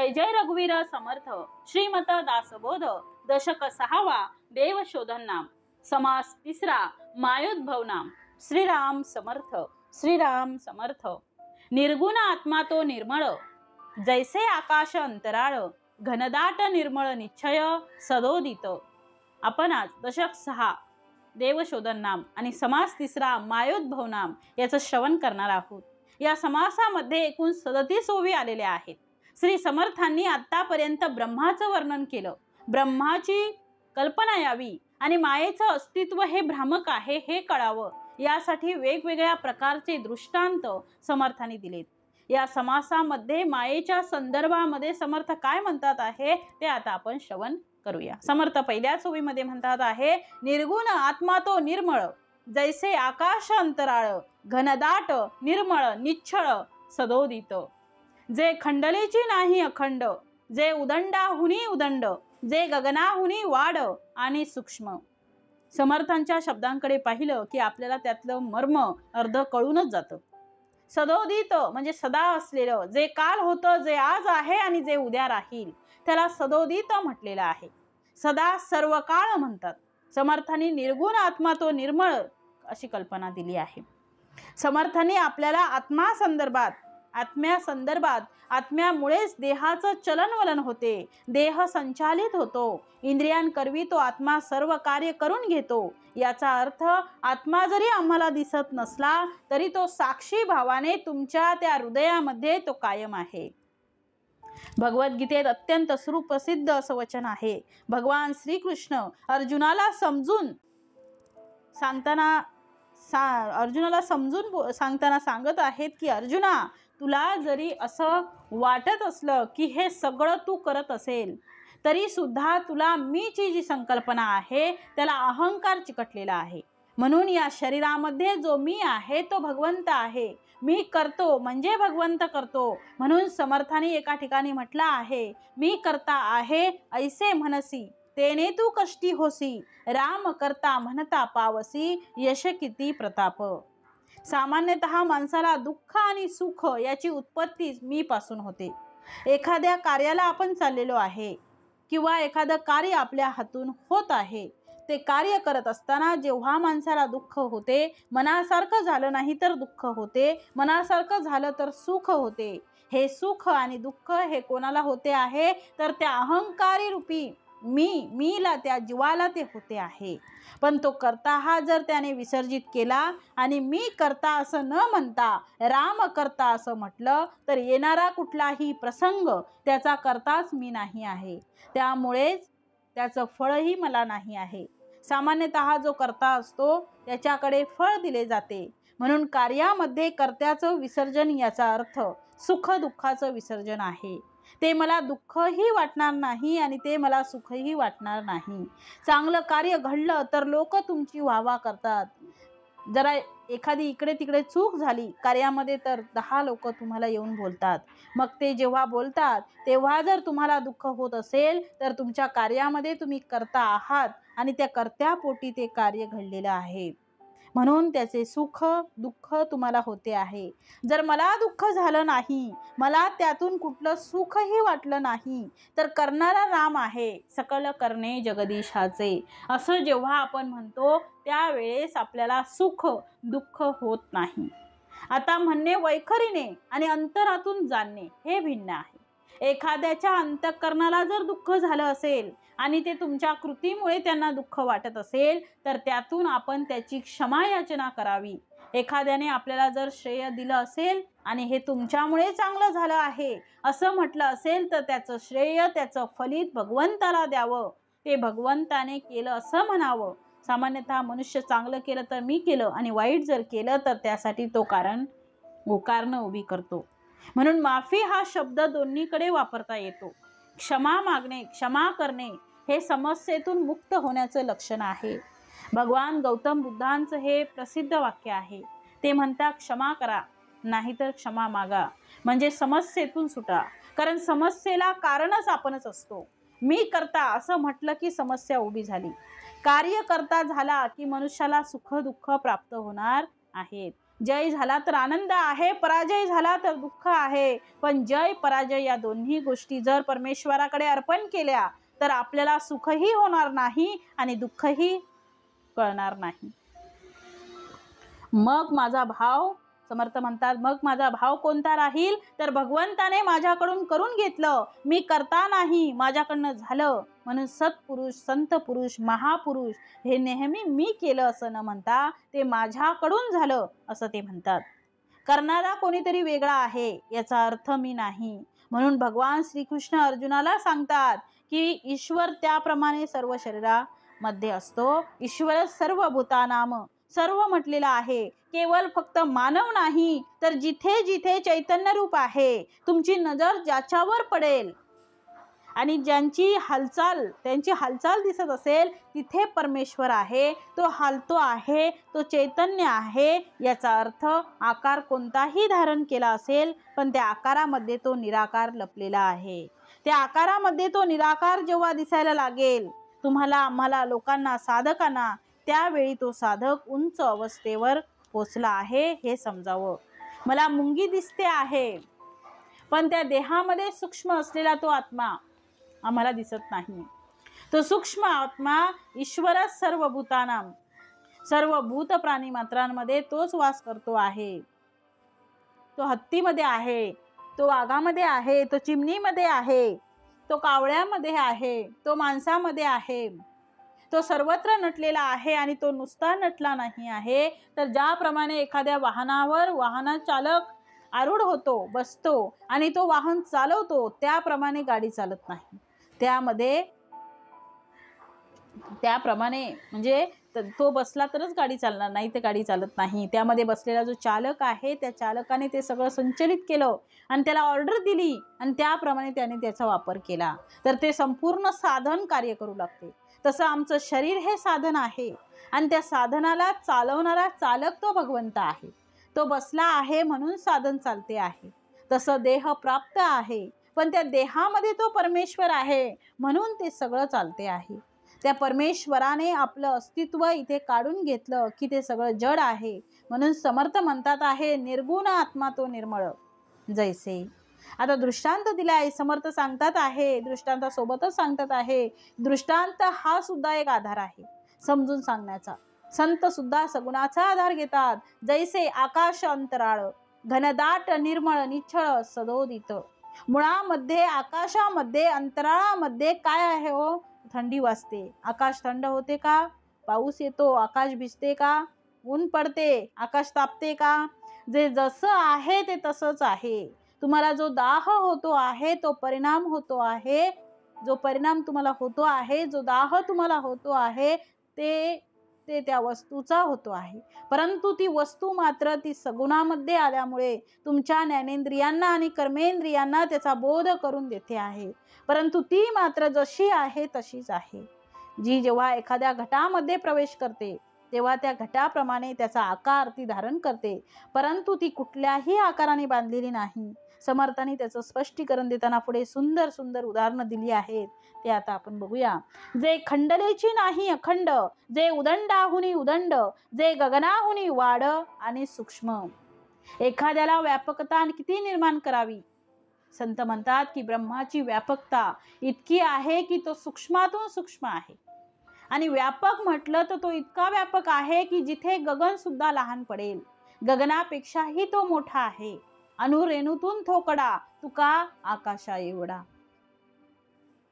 जय जय रघुवीर समर्थ। श्रीमत दासबोध दशक 6वा देवशोधन नाम। समास 3रा मायोद्भव नाम। श्रीराम समर्थ, श्रीराम समर्थ। निर्गुण आत्मा तो निर्मळ, जैसे आकाश अंतराळ, घनदाट निर्मळ निश्चय सदोदित। आपण आज दशक 6 देवशोधन नाम आणि समास 3रा मायोद्भव नाम याचं श्रवण करणार आहोत। या समासामध्ये एकूण 37 ओवी आलेल्या आहेत। श्री समर्थांनी आतापर्यंत ब्रह्माचं वर्णन केलं, ब्रह्माची कल्पना यावी आणि मायेचं अस्तित्व हे भ्रामक आहे हे कळावं, यासाठी वेगवेगळ्या प्रकारचे दृष्टांत समर्थांनी दिलेत। या समासामध्ये मायेच्या संदर्भामध्ये समर्थ काय म्हणतात आहे ते आता आपण श्रवण करूया। समर्थ पहिल्याच ओवीमध्ये म्हणतात आहे, निर्गुण आत्मा तो निर्मळ, जैसे आकाश अंतराळ, घनदाट निर्मळ निश्चळ सदोदित। जे खंडलेची नाही अखंड, जे उदंडाहुनी उदंड, जे गगनाहुनी वाढ आणि सूक्ष्म। समर्थांच्या शब्दांकडे पाहिलं की आपल्याला त्यातलं मर्म अर्ध कळूनच जातं। सदोदित म्हणजे सदा असलेलं, जे काल होतं, जे आज आहे आणि जे उद्या राहील, त्याला सदोदित म्हटलेलं आहे। सदा सर्व काळ म्हणतात। समर्थांनी निर्गुण आत्मा तो निर्मळ अशी कल्पना दिली आहे। समर्थांनी आपल्याला आत्मा संदर्भात, आत्म्या संदर्भात, आत्म्यामुळेच देहाचं चलनवलन होते, देह संचालित होतो, इंद्रियांकरवी तो आत्मा सर्व कार्य करून घेतो। याचा अर्थ आत्मा जरी आम्हाला दिसत नसला तरी तो साक्षी भावाने तुमच्या त्या हृदयामध्ये तो कायम आहे। भगवद्गीतेत अत्यंत सुप्रसिद्ध असं वचन आहे। भगवान श्रीकृष्ण अर्जुनाला समजून सांगताना सांगत आहेत की अर्जुना, तुला जरी असं वाटत असलं की हे सगळं तू करत असेल तरी सुद्धा तुला मीची जी संकल्पना आहे त्याला अहंकार चिकटलेला आहे। म्हणून या शरीरामध्ये जो मी आहे तो भगवंत आहे। मी करतो म्हणजे भगवंत करतो। म्हणून समर्थाने एका ठिकाणी म्हटलं आहे, मी करता आहे ऐसे म्हणसी, तेने तू कष्टी होसी, राम करता म्हणता पावसी, यश किती प्रताप। सामान्यतः माणसाला दुःख आणि सुख याची उत्पत्ती मी पासून होते। एखाद्या कार्याला आपण चाललेलो आहे किंवा एखादं कार्य आपल्या हातून होत आहे, ते कार्य करत असताना जेव्हा माणसाला दुःख होते, मनासारखं झालं नाही तर दुःख होते, मनासारखं झालं तर सुख होते। हे सुख आणि दुःख हे कोणाला होते आहे तर त्या अहंकारी रूपी मीला, त्या जीवाला ते होते आहे। पण तो करता हा जर त्याने विसर्जित केला आणि मी करता असं न म्हणता राम करता असं म्हटलं तर येणारा कुठलाही प्रसंग त्याचा करताच मी नाही आहे, त्यामुळेच त्याचं फळही मला नाही आहे। सामान्यतः जो करता असतो त्याच्याकडे फळ दिले जाते। म्हणून कार्यामध्ये कर्त्याचं विसर्जन याचा अर्थ सुख दुःखाचं विसर्जन आहे। ते मला दुःखही वाटणार नाही आणि ते मला सुखही वाटणार नाही। चांगलं कार्य घडलं तर लोक तुमची वाहवा करतात, जरा एखादी इकडे तिकडे चूक झाली कार्यामध्ये तर 10 लोक तुम्हाला येऊन बोलतात। मग ते जेव्हा बोलतात तेव्हा जर तुम्हाला दुःख होत असेल तर तुमच्या कार्यामध्ये तुम्ही करता आहात आणि त्या कर्त्यापोटी ते कार्य घडलेलं आहे, म्हणून त्याचे सुख दुःख तुम्हाला होते आहे। जर मला दुःख झालं नाही, मला त्यातून कुठलं सुखही वाटलं नाही तर करणारा राम आहे, सकल करणे जगदीशाचे, असं जेव्हा आपण म्हणतो त्यावेळेस आपल्याला सुख दुःख होत नाही। आता म्हणणे वैखरीने आणि अंतरातून जाणणे हे भिन्न आहे। एखाद्याच्या अंतःकरणाला जर दुःख झालं असेल आणि ते तुमच्या कृतीमुळे त्यांना दुःख वाटत असेल तर त्यातून आपण त्याची क्षमा याचना करावी। एखाद्याने आपल्याला जर श्रेय दिलं असेल आणि हे तुमच्यामुळे चांगलं झालं आहे असं म्हटलं असेल तर त्याचं श्रेय, त्याचं फलित भगवंताला द्यावं, ते भगवंताने केलं असं म्हणावं। सामान्यतः मनुष्य चांगलं केलं तर मी केलं आणि वाईट जर केलं तर त्यासाठी तो कारणं उभी करतो। म्हणून माफी हा शब्द दोन्हीकडे वापरता येतो। क्षमा मागणे, क्षमा करणे हे समस्येतून मुक्त होण्याचं लक्षण आहे। भगवान गौतम बुद्धांचं हे प्रसिद्ध वाक्य आहे। ते म्हणतात, क्षमा करा नाहीतर क्षमा मागा, म्हणजे समस्येतून सुटा। कारण समस्येला कारणच आपणच असतो। मी करता असं म्हटलं की समस्या उभी झाली। कार्य करता झाला की मनुष्याला सुख दुःख प्राप्त होणार आहेत। जय झाला तर आनंद आहे, पराजय झाला तर दुःख आहे. पण जय पराजय या दोन्ही गोष्टी जर परमेश्वराकडे अर्पण केल्या तर आपल्याला सुखही होणार नाही आणि दुःखही कळणार नाही. मग माझा भाव, समर्थ म्हणतात, मग माझा भाव कोणता राहील? तर भगवंताने माझ्याकडून करून घेतलं, मी करता नाही, माझ्याकडनं झालं. म्हणून सत्पुरुष, संत पुरुष, महापुरुष हे नेहमी मी केलं असं न म्हणता ते माझ्याकडून झालं असं ते म्हणतात. करणारा कोणीतरी वेगळा आहे याचा अर्थ मी नाही. म्हणून भगवान श्रीकृष्ण अर्जुनाला सांगतात की ईश्वर त्याप्रमाणे सर्व शरीरामध्ये असतो. ईश्वर सर्व भूतानाम, सर्व म्हटलेलं आहे. केवळ फक्त मानव नाही तर जिथे जिथे चैतन्य रूप आहे, तुमची नजर ज्याच्यावर पडेल आणि त्यांची हालचाल दिसत असेल तिथे परमेश्वर आहे. तो हालतो आहे, तो चैतन्य आहे. याचा अर्थ आकार कोणताही धारण केला असेल पण त्या आकारामध्ये तो निराकार लपलेला आहे. त्या आकारामध्ये तो निराकार जेव्हा दिसायला लागेल तुम्हाला, आम्हाला, लोकांना, साधकांना, त्यावेळी तो साधक उंच अवस्थेवर पोचला आहे हे समजावं. मला मुंगी दिसते आहे पण त्या देहामध्ये सूक्ष्म असलेला तो आत्मा आम्हाला दिसत नाही. तो सूक्ष्म आत्मा ईश्वरच सर्व भूतानाम, सर्व भूत प्राणी मात्रांमध्ये तोच वास करतो आहे. तो हत्तीमध्ये आहे, तो वाघामध्ये आहे, तो चिमणीमध्ये आहे, तो कावळ्यामध्ये आहे, तो माणसामध्ये आहे. तो सर्वत्र नटलेला आहे आणि तो नुसता नटला नाही आहे तर ज्याप्रमाणे एखाद्या वाहनावर वाहन चालक आरूढ होतो, बसतो आणि तो वाहन चालवतो त्याप्रमाणे गाडी चालत नाही. त्याप्रमाणे म्हणजे तो बसला तरच गाडी चालणार, नाही तर गाडी चालत नाही. त्यामध्ये बसलेला जो चालक आहे त्या चालकाने ते सगळं संचलित केलं आणि त्याला ऑर्डर दिली आणि त्याप्रमाणे त्याने त्याचा वापर केला तर ते संपूर्ण साधन कार्य करू लागते. तसं आमचं शरीर हे साधन आहे आणि त्या साधनाला चालवणारा चालक तो भगवंत आहे. तो बसला आहे म्हणून साधन चालते आहे. तसं देह प्राप्त आहे पण त्या देहामध्ये तो परमेश्वर आहे म्हणून ते सगळं चालते आहे. त्या परमेश्वराने आपलं अस्तित्व इथे काढून घेतलं की ते सगळं जड आहे. म्हणून समर्थ म्हणतात आहे, निर्गुण आत्मा तो निर्मळ जैसे. आता दृष्टांत दिला आहे, समर्थ सांगतात आहे, दृष्टांतासोबतच सांगतात आहे. दृष्टांत हा सुद्धा एक आधार आहे समजून सांगण्याचा. संत सुद्धा सगुणाचा आधार घेतात. जैसे आकाश अंतराळ, घनदाट निर्मळ निच्छळ सदोदित. मुळामध्ये, आकाशामध्ये, अंतराळामध्ये काय आहे हो? थंडी वाजते. आकाश थंड होते का? पाऊस येतो. आकाश भिजते का? ऊन पडते. आकाश तापते का? जे जसं आहे ते तसंच आहे. तुम्हाला जो दाह होतो आहे तो परिणाम होतो आहे. जो परिणाम तुम्हाला होतो आहे, जो दाह तुम्हाला होतो आहे ते त्या वस्तूचा होतो आहे. परंतु ती वस्तू मात्र ती सगुणामध्ये आल्यामुळे तुमच्या ज्ञानेंद्रियांना आणि कर्मेंद्रियांना त्याचा बोध करून देते आहे. परंतु ती मात्र जशी आहे तशीच आहे. जी जेव्हा एखाद्या घटामध्ये प्रवेश करते तेव्हा त्या घटाप्रमाणे त्याचा आकार ती धारण करते, परंतु ती कुठल्याही आकाराने बांधलेली नाही. समर्थांनी त्याचं स्पष्टीकरण देताना पुढे सुंदर सुंदर उदाहरणं दिली आहेत. ते आता आपण बघूया. जे खंडलेची नाही अखंड, जे उदंडाहुनी उदंड, जे गगनाहुनी वाढ आणि सूक्ष्म. एखाद्याला व्यापकता किती निर्माण करावी? संत म्हणतात की ब्रह्माची व्यापकता इतकी आहे की तो सूक्ष्मातून सूक्ष्म आहे. आणि व्यापक म्हटलं तर तो इतका व्यापक आहे की जिथे गगन सुद्धा लहान पडेल, गगनापेक्षाही तो मोठा आहे. अनुरेणूतून थोकडा, तुका आकाशा एवढा.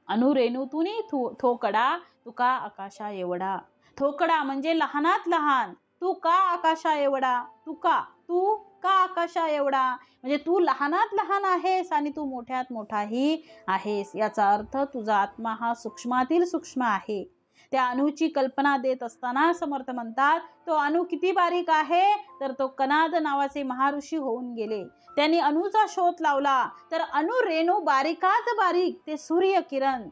अनुरेणूतून थोकडा, तुका आकाशा एवढा. थोकडा म्हणजे लहानात लहान. तू का आकाशा एवढा? तू का आकाशा एवढा म्हणजे तू लहानात लहान आहेस आणि तू मोठ्यात मोठाही आहेस. याचा अर्थ तुझा आत्मा हा सूक्ष्मातील सूक्ष्म आहे. त्या अणूची कल्पना देत असताना समर्थ म्हणतात तो अणू किती बारीक आहे? तर तो कनाद नावाचे महाऋषी होऊन गेले. त्यांनी अणूचा शोध लावला तर अणू रेणू बारीकात बारीक ते सूर्यकिरण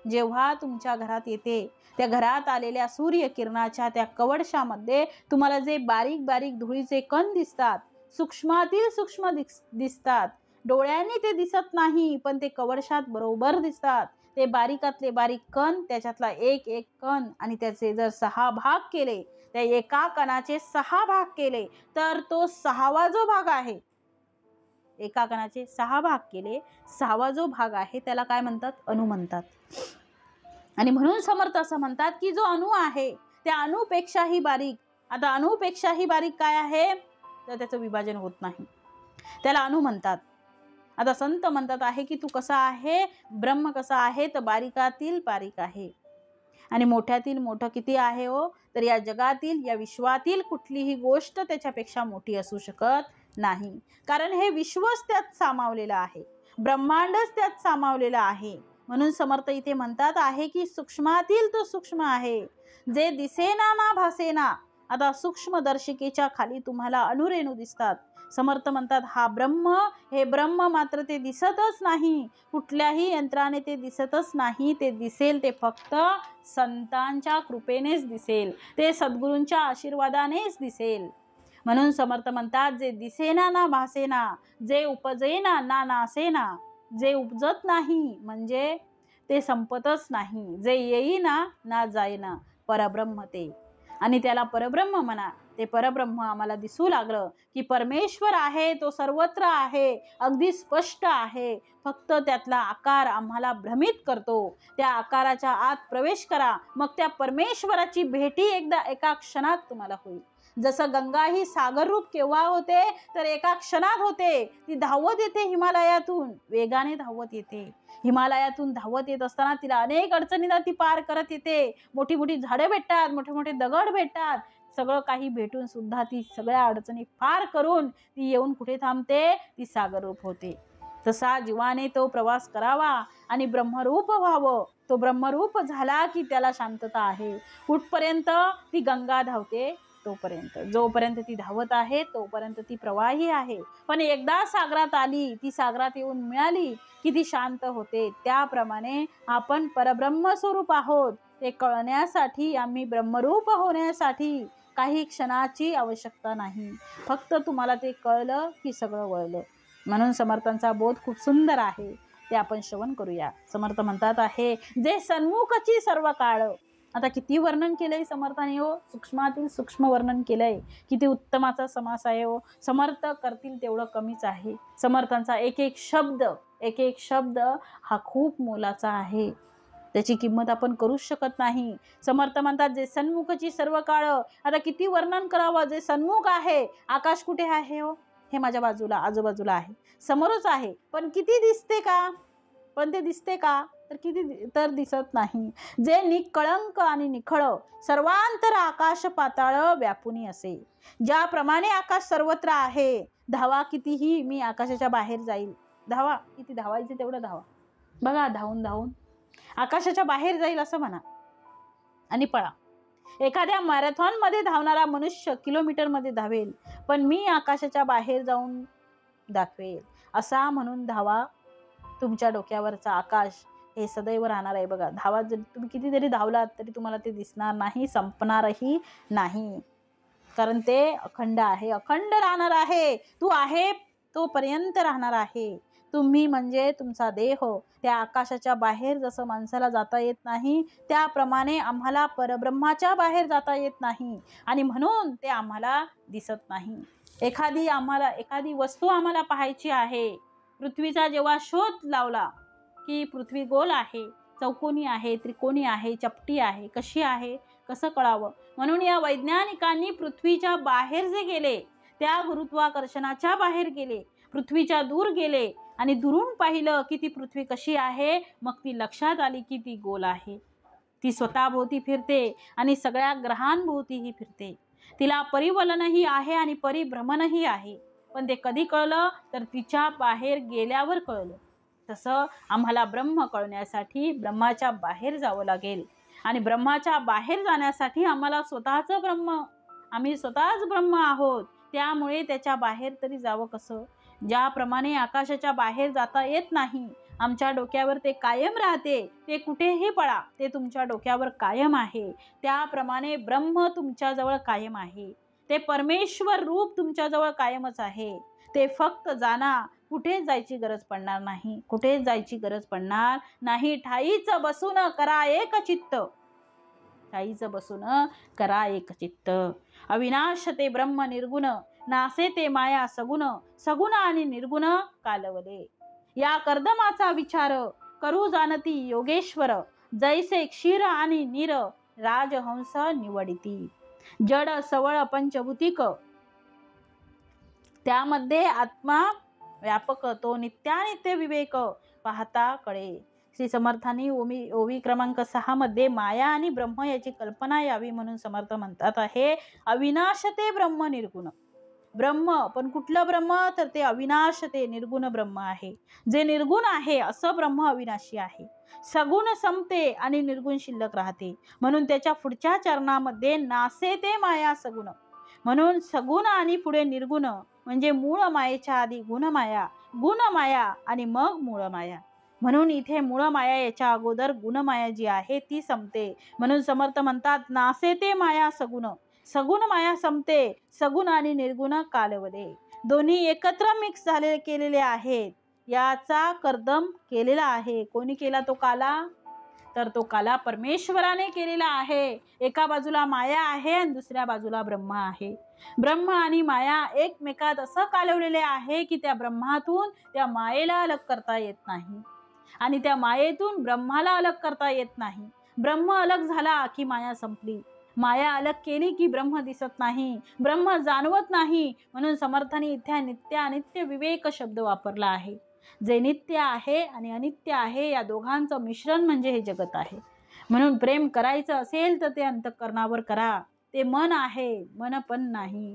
जेव्हा तुमच्या घरात येते, त्या घरात आलेल्या सूर्यकिरणाच्या त्या कवडशामध्ये तुम्हाला जे बारीक बारीक धुळीचे कण दिसतात, सूक्ष्मातील सूक्ष्म दिसतात. डोळ्यांनी ते दिसत नाही पण ते कवडशात बरोबर दिसतात. ते बारीकातले बारीक कण, त्याच्यातला एक एक कण आणि त्याचे जर 6 भाग केले, त्या एका कणाचे 6 भाग केले तर तो 6वा जो भाग आहे, एका कणाचे 6 भाग केले, 6वा जो भाग आहे त्याला काय म्हणतात? अणु म्हणतात. आणि म्हणून समर्थ असं म्हणतात की जो अणु आहे त्या अणुपेक्षाही बारीक, आता अणुपेक्षाही बारीक काय आहे? तर त्याचं विभाजन होत नाही, त्याला अणु म्हणतात. आता संत म्हणतात आहे की तू कसा आहे? ब्रह्म कसा आहे? तर बारीकातील बारीक आहे. आणि मोठ्यातील मोठं किती आहे हो? तर या जगातील, या विश्वातील कुठलीही गोष्ट त्याच्यापेक्षा मोठी असू शकत नाही. कारण हे विश्वच त्यात सामावलेलं आहे, ब्रह्मांडच त्यात सामावलेलं आहे. म्हणून समर्थ इथे म्हणतात आहे की सूक्ष्मातील तो सूक्ष्म आहे, जे दिसेना ना भासेना. आता सूक्ष्मदर्शिकेच्या खाली तुम्हाला अणुरेणू दिसतात. समर्थ म्हणतात हा ब्रह्म, हे ब्रह्म मात्र ते दिसतच नाही, कुठल्याही यंत्राने ते दिसतच नाही. ते दिसेल ते फक्त संतांच्या कृपेनेच दिसेल, ते सद्गुरूंच्या आशीर्वादानेच दिसेल. म्हणून समर्थ म्हणतात जे दिसेना ना भासेना, जे उपजेना ना नासेना, जे उपजत नाही म्हणजे ते संपतच नाही, जे येईना ना जाईना, परब्रह्म ते. आणि त्याला परब्रह्म म्हणा. ते परब्रह्म आम्हाला दिसू लागलं की परमेश्वर आहे, तो सर्वत्र आहे, अगदी स्पष्ट आहे. फक्त त्यातला आकार आम्हाला भ्रमित करतो. त्या आकाराच्या आत प्रवेश करा, मग त्या परमेश्वराची भेटी एकदा एका क्षणात तुम्हाला होईल. जसं गंगा ही सागर रूप केव्हा होते? तर एका क्षणात होते. ती धावत येते हिमालयातून, वेगाने धावत येते. हिमालयातून धावत येत असताना तिला अनेक अडचणींना ती पार करत येते. मोठी मोठी झाडं भेटतात, मोठे मोठे दगड भेटतात, सगळं काही भेटून सुद्धा ती सगळ्या अडचणी पार करून ती येऊन कुठे थांबते? ती सागर रूप होते. तसा जीवाने तो प्रवास करावा आणि ब्रह्मरूप व्हावं. तो ब्रह्मरूप झाला की त्याला शांतता आहे. कुठपर्यंत? ती गंगा धावते तोपर्यंत. जोपर्यंत ती धावत आहे तोपर्यंत ती प्रवाही आहे. पण एकदा सागरात आली, ती सागरात येऊन मिळाली की ती शांत होते. त्याप्रमाणे आपण परब्रह्म स्वरूप आहोत. ते कळण्यासाठी, आम्ही ब्रह्मरूप होण्यासाठी काही क्षणाची आवश्यकता नाही. फक्त तुम्हाला ते कळलं की सगळं वळलं. म्हणून समर्थांचा बोध खूप सुंदर आहे, ते आपण श्रवण करूया. समर्थ म्हणतात आहे जे सन्मुखची सर्व काळ. आता किती वर्णन केलंय समर्थाने हो, सूक्ष्मातील सूक्ष्म वर्णन केलंय. किती उत्तमाचा समास आहे हो. समर्थ करतील तेवढं कमीच आहे. समर्थांचा एक एक शब्द हा खूप मोलाचा आहे, त्याची किंमत आपण करूच शकत नाही. समर्थ म्हणतात जे सन्मुखची सर्व काळ. आता किती वर्णन करावं. जे सन्मुख आहे, आकाश कुठे आहे हो? हे माझ्या बाजूला, आजूबाजूला आहे, समोरच आहे. पण किती दिसते का? पण ते दिसते का? तर किती तर दिसत नाही. जे निकळंक आणि निखळ सर्वांतर आकाश पाताळ व्यापुनी असे. ज्याप्रमाणे आकाश सर्वत्र आहे, धावा कितीही, मी आकाशाच्या बाहेर जाईल. धावा, किती धावायचे तेवढं धावा. बघा, धावून धावून आकाशाच्या बाहेर जाईल असं म्हणा आणि पळा. एखाद्या मॅरेथॉन मध्ये धावणारा मनुष्य किलोमीटर मध्ये धावेल, पण मी आकाशाच्या बाहेर जाऊन दाखवेल असा म्हणून धावा. तुमच्या डोक्यावरचा आकाश हे सदैव राहणार आहे. बघा, धावा जर तुम्ही किती जरी धावलात तरी तुम्हाला ते दिसणार नाही, संपणारही नाही. कारण ते अखंड आहे, अखंड राहणार आहे. तू आहे तोपर्यंत राहणार आहे. तुम्ही म्हणजे तुमचा देह. त्या आकाशाच्या बाहेर जसं माणसाला जाता येत नाही, त्याप्रमाणे आम्हाला परब्रह्माच्या बाहेर जाता येत नाही आणि म्हणून ते आम्हाला दिसत नाही. एखादी वस्तू आम्हाला पाहायची आहे. पृथ्वीचा जेव्हा शोध लावला की पृथ्वी गोल आहे, चौकोनी आहे, त्रिकोणी आहे, चपटी आहे, कशी आहे, कसं कळावं? म्हणून या वैज्ञानिकांनी पृथ्वीच्या बाहेर जे गेले, त्या गुरुत्वाकर्षणाच्या बाहेर गेले, पृथ्वीच्या दूर गेले आणि दुरून पाहिलं की ती पृथ्वी कशी आहे. मग ती लक्षात आली की ती गोल आहे. ती स्वतःभोवती फिरते आणि सगळ्या ग्रहांभोवतीही फिरते. तिला परिवलनही आहे आणि परिभ्रमणही आहे. पण ते कधी कळलं? तर तिच्या बाहेर गेल्यावर कळलं. तसं आम्हाला ब्रह्म कळण्यासाठी ब्रह्माच्या बाहेर जावं लागेल आणि ब्रह्माच्या बाहेर जाण्यासाठी आम्हाला आम्ही स्वतःच ब्रह्म आहोत. त्यामुळे त्याच्या बाहेर तरी जावं कसं? ज्याप्रमाणे आकाशाच्या बाहेर जाता येत नाही, आमच्या डोक्यावर ते कायम राहते. ते कुठेही पळा, ते तुमच्या डोक्यावर कायम आहे. त्याप्रमाणे ब्रह्म तुमच्याजवळ कायम आहे. ते परमेश्वर रूप तुमच्याजवळ कायमच आहे. ते फक्त जाणा, कुठेच जायची गरज पडणार नाही. कुठेच जायची गरज पडणार नाही. ठाईच बसून करा एक चित्त. ठाईच बसून करा एक चित्त. अविनाश ते ब्रह्म निर्गुण, नासे ते माया सगुण, सगुण आणि निर्गुण कालवले. या कर्दमाचा विचार करू जाणती योगेश्वर, जैसे क्षीर आणि नीर राजहंस निवडिती. जड सवळ पंचभूतिक, त्यामध्ये आत्मा व्यापक, तो नित्यानित्य विवेक पाहता कळे. श्री समर्थांनी ओवी क्रमांक 6 मध्ये माया आणि ब्रह्म याची कल्पना यावी म्हणून समर्थ म्हणतात आहे अविनाश ते ब्रह्म निर्गुण. ब्रह्म, पण कुठलं ब्रह्म, तर ते अविनाश ते निर्गुण ब्रह्म आहे. जे निर्गुण आहे असं ब्रह्म अविनाशी आहे. सगुण संपते आणि निर्गुण शिल्लक राहते. म्हणून त्याच्या पुढच्या चरणामध्ये नासे ते माया सगुण, म्हणून सगुण आणि पुढे निर्गुण, म्हणजे मूळ मायेच्या आधी गुणमाया, गुणमाया आणि मग मूळ माया. म्हणून इथे मूळ माया याच्या अगोदर गुणमाया जी आहे ती संपते. म्हणून समर्थ म्हणतात नासे ते माया सगुण, सगुण माया संपते, सगुण आणि निर्गुण कालवले. दोन्ही एकत्र मिक्स झाले केलेले आहेत. याचा कर्दम केलेला आहे. कोणी केला तो काला, तर तो काला परमेश्वराने केलेला आहे. एका बाजूला माया आहे आणि दुसऱ्या बाजूला ब्रह्म आहे. ब्रह्म आणि माया एकमेकात असं कालवलेले आहे की त्या ब्रह्मातून त्या मायेला अलग करता येत नाही आणि त्या मायेतून ब्रह्माला अलग करता येत नाही. ब्रह्म अलग झाला की माया संपली. माया अलग केली की ब्रह्म दिसत नाही, ब्रह्म जाणवत नाही. म्हणून समर्थांनी इथे नित्य अनित्य विवेक शब्द वापरला आहे. जे नित्य आहे आणि अनित्य आहे या दोघांचं मिश्रण म्हणजे हे जगत आहे. म्हणून प्रेम करायचं असेल तर ते अंतःकरणावर करा. ते मन आहे, मन पण नाही.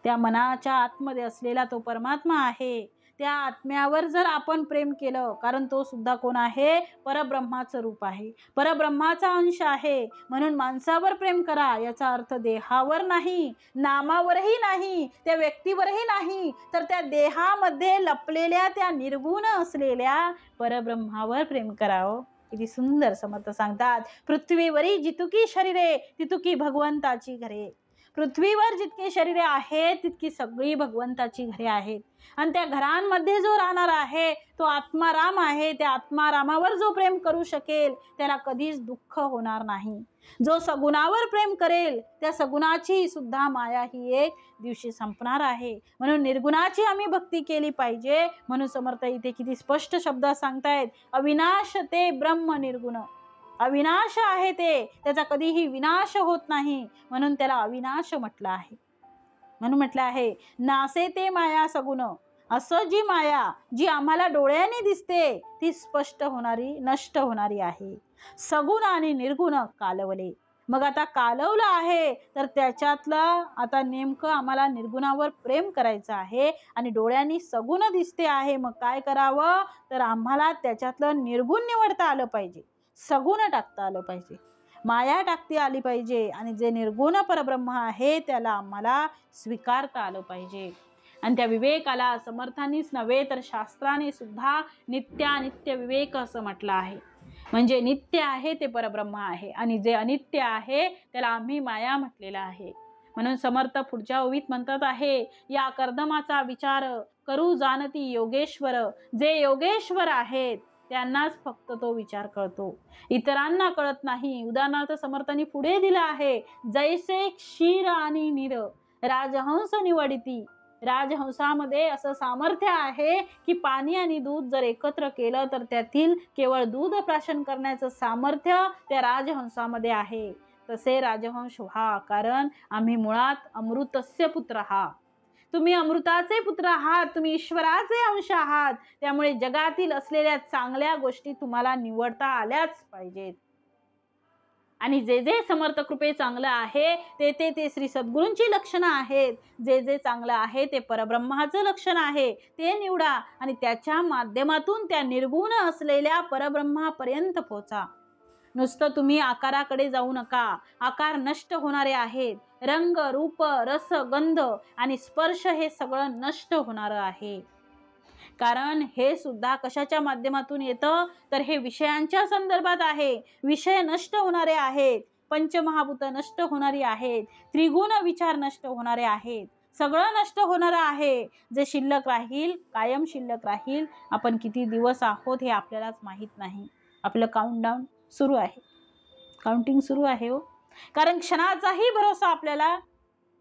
त्या मनाच्या आतमध्ये असलेला तो परमात्मा आहे. त्या आत्म्यावर जर आपण प्रेम केलं, कारण तो सुद्धा कोण आहे, परब्रह्माचं रूप आहे, परब्रह्माचा अंश आहे. म्हणून माणसावर प्रेम करा. याचा अर्थ देहावर नाही, नामावरही नाही, त्या व्यक्तीवरही नाही, तर त्या देहामध्ये लपलेल्या त्या निर्गुण असलेल्या परब्रह्मावर प्रेम करावं. किती सुंदर समर्थ सांगतात, पृथ्वीवरी जितुकी शरीरे तितुकी भगवंताची घरे. पृथ्वीवर जितकी शरीरे आहेत तितकी सगळी भगवंताची घरे आहेत. आणि त्या घरांमध्ये जो राहणार आहे तो आत्माराम आहे. त्या आत्मारामावर जो प्रेम करू शकेल त्याला कधीच दुःख होणार नाही. जो सगुणावर प्रेम करेल त्या सगुणाची सुद्धा माया ही एक दिवशी संपणार आहे. म्हणून निर्गुणाची आम्ही भक्ती केली पाहिजे. म्हणून समर्थ इथे किती स्पष्ट शब्द सांगतायत, अविनाश ते ब्रह्म निर्गुण. अविनाश आहे ते, त्याचा कधीही विनाश होत नाही, म्हणून त्याला अविनाश म्हटलं आहे. म्हणून म्हटलं आहे नासे ते माया सगुण. असं जी माया जी आम्हाला डोळ्याने दिसते ती स्पष्ट होणारी, नष्ट होणारी आहे. सगुण आणि निर्गुण कालवले. मग आता कालवलं आहे तर त्याच्यातलं आता नेमकं आम्हाला निर्गुणावर प्रेम करायचं आहे आणि डोळ्यांनी सगुण दिसते आहे. मग काय करावं, तर आम्हाला त्याच्यातलं निर्गुण निवडता आलं पाहिजे, सगुण टाकता आलं पाहिजे, माया टाकती आली पाहिजे आणि जे निर्गुण परब्रह्म आहे त्याला आम्हाला स्वीकारता आलं पाहिजे. आणि त्या विवेकाला समर्थांनीच नव्हे तर शास्त्राने सुद्धा नित्यानित्य विवेक असं म्हटलं आहे. म्हणजे नित्य आहे ते परब्रह्म आहे आणि जे अनित्य आहे त्याला आम्ही माया म्हटलेलं आहे. म्हणून समर्थ पुढच्या ओवीत म्हणतात आहे, या कर्दमाचा विचार करू जाणती योगेश्वर. जे योगेश्वर आहेत त्यांनाच फक्त तो विचार कळतो, इतरांना कळत नाही. उदाहरणार्थ समर्थांनी पुढे दिलं आहे, जैसे क्षीर आणि नीर राजहंस निवडिती. राजहंसामध्ये असं सामर्थ्य आहे की पाणी आणि दूध जर एकत्र केलं तर त्यातील केवळ दूध प्राशन करण्याचं सामर्थ्य त्या राजहंसामध्ये आहे. तसे राजहंस व्हा, कारण आम्ही मुळात अमृतस्य पुत्र आहात. तुम्ही अमृताचे पुत्र आहात, तुम्ही ईश्वराचे अंश आहात. त्यामुळे जगातील असलेल्या चांगल्या गोष्टी तुम्हाला निवडता आल्याच पाहिजेत. आणि जे जे समर्थ कृपे चांगलं आहे ते श्री सद्गुरूंची लक्षणं आहेत. जे जे चांगलं आहे ते परब्रह्माचं लक्षण आहे, ते निवडा आणि त्याच्या माध्यमातून त्या निर्गुण असलेल्या परब्रह्मापर्यंत पोहोचा. नुसतं तुम्ही आकाराकडे जाऊ नका. आकार नष्ट होणारे आहेत. रंग, रूप, रस, गंध आणि स्पर्श हे सगळं नष्ट होणारं आहे. कारण हे सुद्धा कशाच्या माध्यमातून येतं, तर हे विषयांच्या संदर्भात आहे. विषय नष्ट होणारे आहेत, पंचमहाभूत नष्ट होणारी आहेत, त्रिगुण विचार नष्ट होणारे आहेत, सगळं नष्ट होणार आहे. जे शिल्लक राहील, कायम शिल्लक राहील. आपण किती दिवस आहोत हे आपल्यालाच माहीत नाही. आपलं काउंटडाऊन सुरू आहे. काउंटिंग सुरू आहे हो. कारण क्षणाचाही भरोसा आपल्याला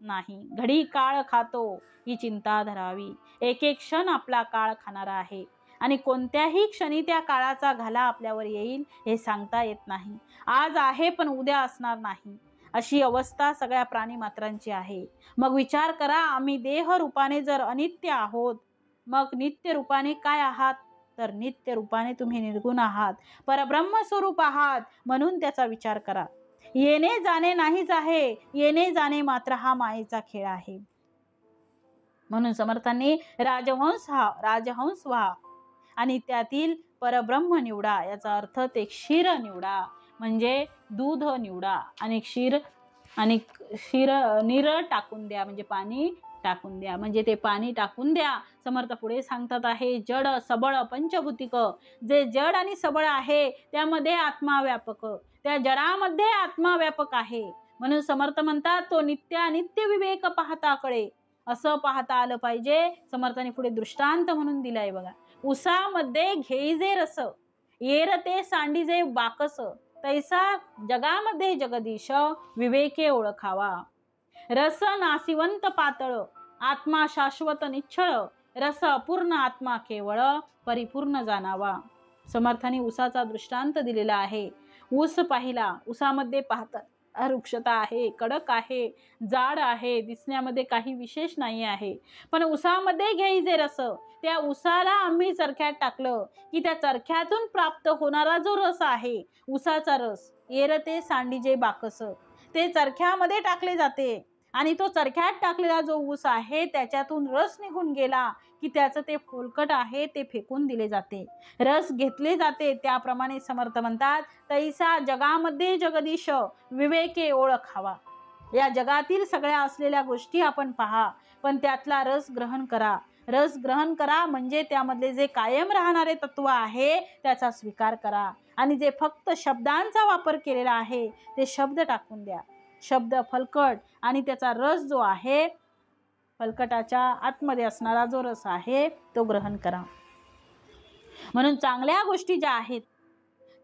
नाही. घडी काळ खातो ही चिंता धरावी. एक एक क्षण आपला काळ खाणारा आहे आणि कोणत्याही क्षणी त्या काळाचा घाला आपल्यावर येईल हे सांगता येत नाही. आज आहे पण उद्या असणार नाही, अशी अवस्था सगळ्या प्राणीमात्रांची आहे. मग विचार करा, आम्ही देह रूपाने जर अनित्य आहोत, मग नित्य रूपाने काय आहात? तर नित्य रूपाने तुम्ही निर्गुण आहात, परब्रह्म स्वरूप आहात. म्हणून त्याचा विचार करा. येणे जाणे नाहीच आहे, येणे जाणे मात्र हा मायेचा खेळ आहे. म्हणून समर्थांनी राजहंस व्हा आणि त्यातील परब्रह्म निवडा. याचा अर्थ ते क्षीर निवडा, म्हणजे दूध निवडा आणि क्षीर नीर टाकून द्या, म्हणजे पाणी टाकून द्या, म्हणजे ते पाणी टाकून द्या. समर्थ पुढे सांगतात आहे, जड सबळ पंचभूतिक. जे जड आणि सबळ आहे त्यामध्ये आत्मा व्यापक, त्या जडामध्ये आत्मा व्यापक आहे. म्हणून समर्थ म्हणतात, तो नित्य अनित्य विवेक पाहता कळे. असं पाहता आलं पाहिजे. समर्थांनी पुढे दृष्टांत म्हणून दिलाय बघा. उसामध्ये घेईजे रस, येरते सांडीजे बाकस, तैसा जगामध्ये जगदीश विवेके ओळखावा. रस नासिवंत पातळ, आत्मा शाश्वत निश्चळ, रस अपूर्ण आत्मा केवळ परिपूर्ण जाणावा. समर्थांनी उसाचा दृष्टांत दिलेला आहे. ऊस पाहिला, उसामध्ये पाहतात वृक्षता आहे, कडक आहे, जाड आहे, दिसण्यामध्ये काही विशेष नाही आहे. पण उसामध्ये घ्यायचे रस, त्या उसाला आम्ही चरख्यात टाकलं की त्या चरख्यातून प्राप्त होणारा जो रस आहे, उसाचा रस, येरते सांडीजे बाकस, ते चरख्यामध्ये टाकले जाते आणि तो चरख्यात टाकलेला जो ऊस आहे त्याच्यातून रस निघून गेला की त्याचं ते फोलकट आहे ते फेकून दिले जाते, रस घेतले जाते. त्याप्रमाणे समर्थ म्हणतात, तैसा जगामध्ये जगदीश विवेके ओळखावा. या जगातील सगळ्या असलेल्या गोष्टी आपण पहा, पण त्यातला रस ग्रहण करा. रस ग्रहण करा म्हणजे त्यामधले जे कायम राहणारे तत्व आहे त्याचा स्वीकार करा आणि जे फक्त शब्दांचा वापर केलेला आहे ते शब्द टाकून द्या. शब्द फलकट आणि त्याचा रस जो आहे, फलकटाच्या आतमध्ये असणारा जो रस आहे तो ग्रहण करा. म्हणून चांगल्या गोष्टी ज्या आहेत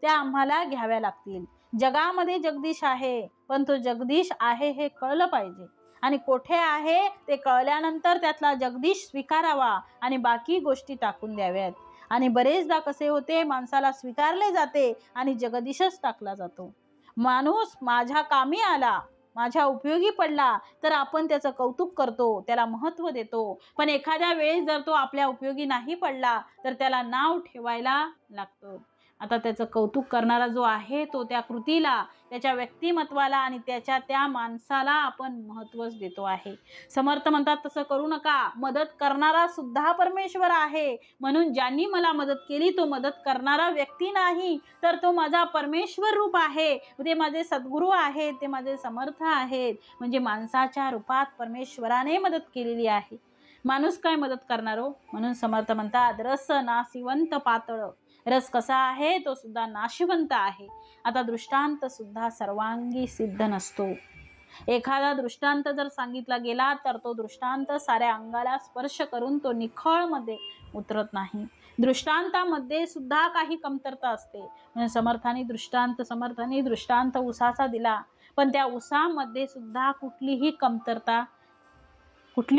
त्या आम्हाला घ्याव्या लागतील. जगामध्ये जगदीश आहे, पण तो जगदीश आहे हे कळलं पाहिजे आणि कोठे आहे ते कळल्यानंतर त्यातला जगदीश स्वीकारावा आणि बाकी गोष्टी टाकून द्याव्यात. आणि बरेचदा कसे होते, माणसाला स्वीकारले जाते आणि जगदीशच टाकला जातो. माणूस माझ्या कामी आला, माझ्या उपयोगी पडला तर आपण त्याचं कौतुक करतो, त्याला महत्त्व देतो. पण एखाद्या वेळेस जर तो आपल्या उपयोगी नाही पडला तर त्याला नाव ठेवायला लागतं. आता त्याचं कौतुक करणारा जो आहे तो त्या कृतीला, त्याच्या व्यक्तिमत्वाला आणि त्या माणसाला आपण महत्त्वच देतो आहे. समर्थ म्हणतात, तसं करू नका. मदत करणारा सुद्धा परमेश्वर आहे. म्हणून ज्यांनी मला मदत केली तो मदत करणारा व्यक्ती नाही, तर तो माझा परमेश्वर रूप आहे, ते माझे सद्गुरू आहेत, ते माझे समर्थ आहेत. म्हणजे माणसाच्या रूपात परमेश्वराने मदत केलेली आहे. माणूस काय मदत करणार हो? म्हणून समर्थ म्हणतात, रस नासिवंत पातळ. रस कसा आहे? तो सुद्धा नाशिवंत आहे. आता दृष्टांत सुद्धा सर्वांगी सिद्ध नसतो. एखादा दृष्टांत जर सांगितला गेला तर तो दृष्टांत साऱ्या अंगाला स्पर्श करून तो निखळमध्ये उतरत नाही. दृष्टांतामध्ये सुद्धा काही कमतरता असते. म्हणजे समर्थांनी दृष्टांत उसाचा दिला, पण त्या उसामध्ये सुद्धा कुठली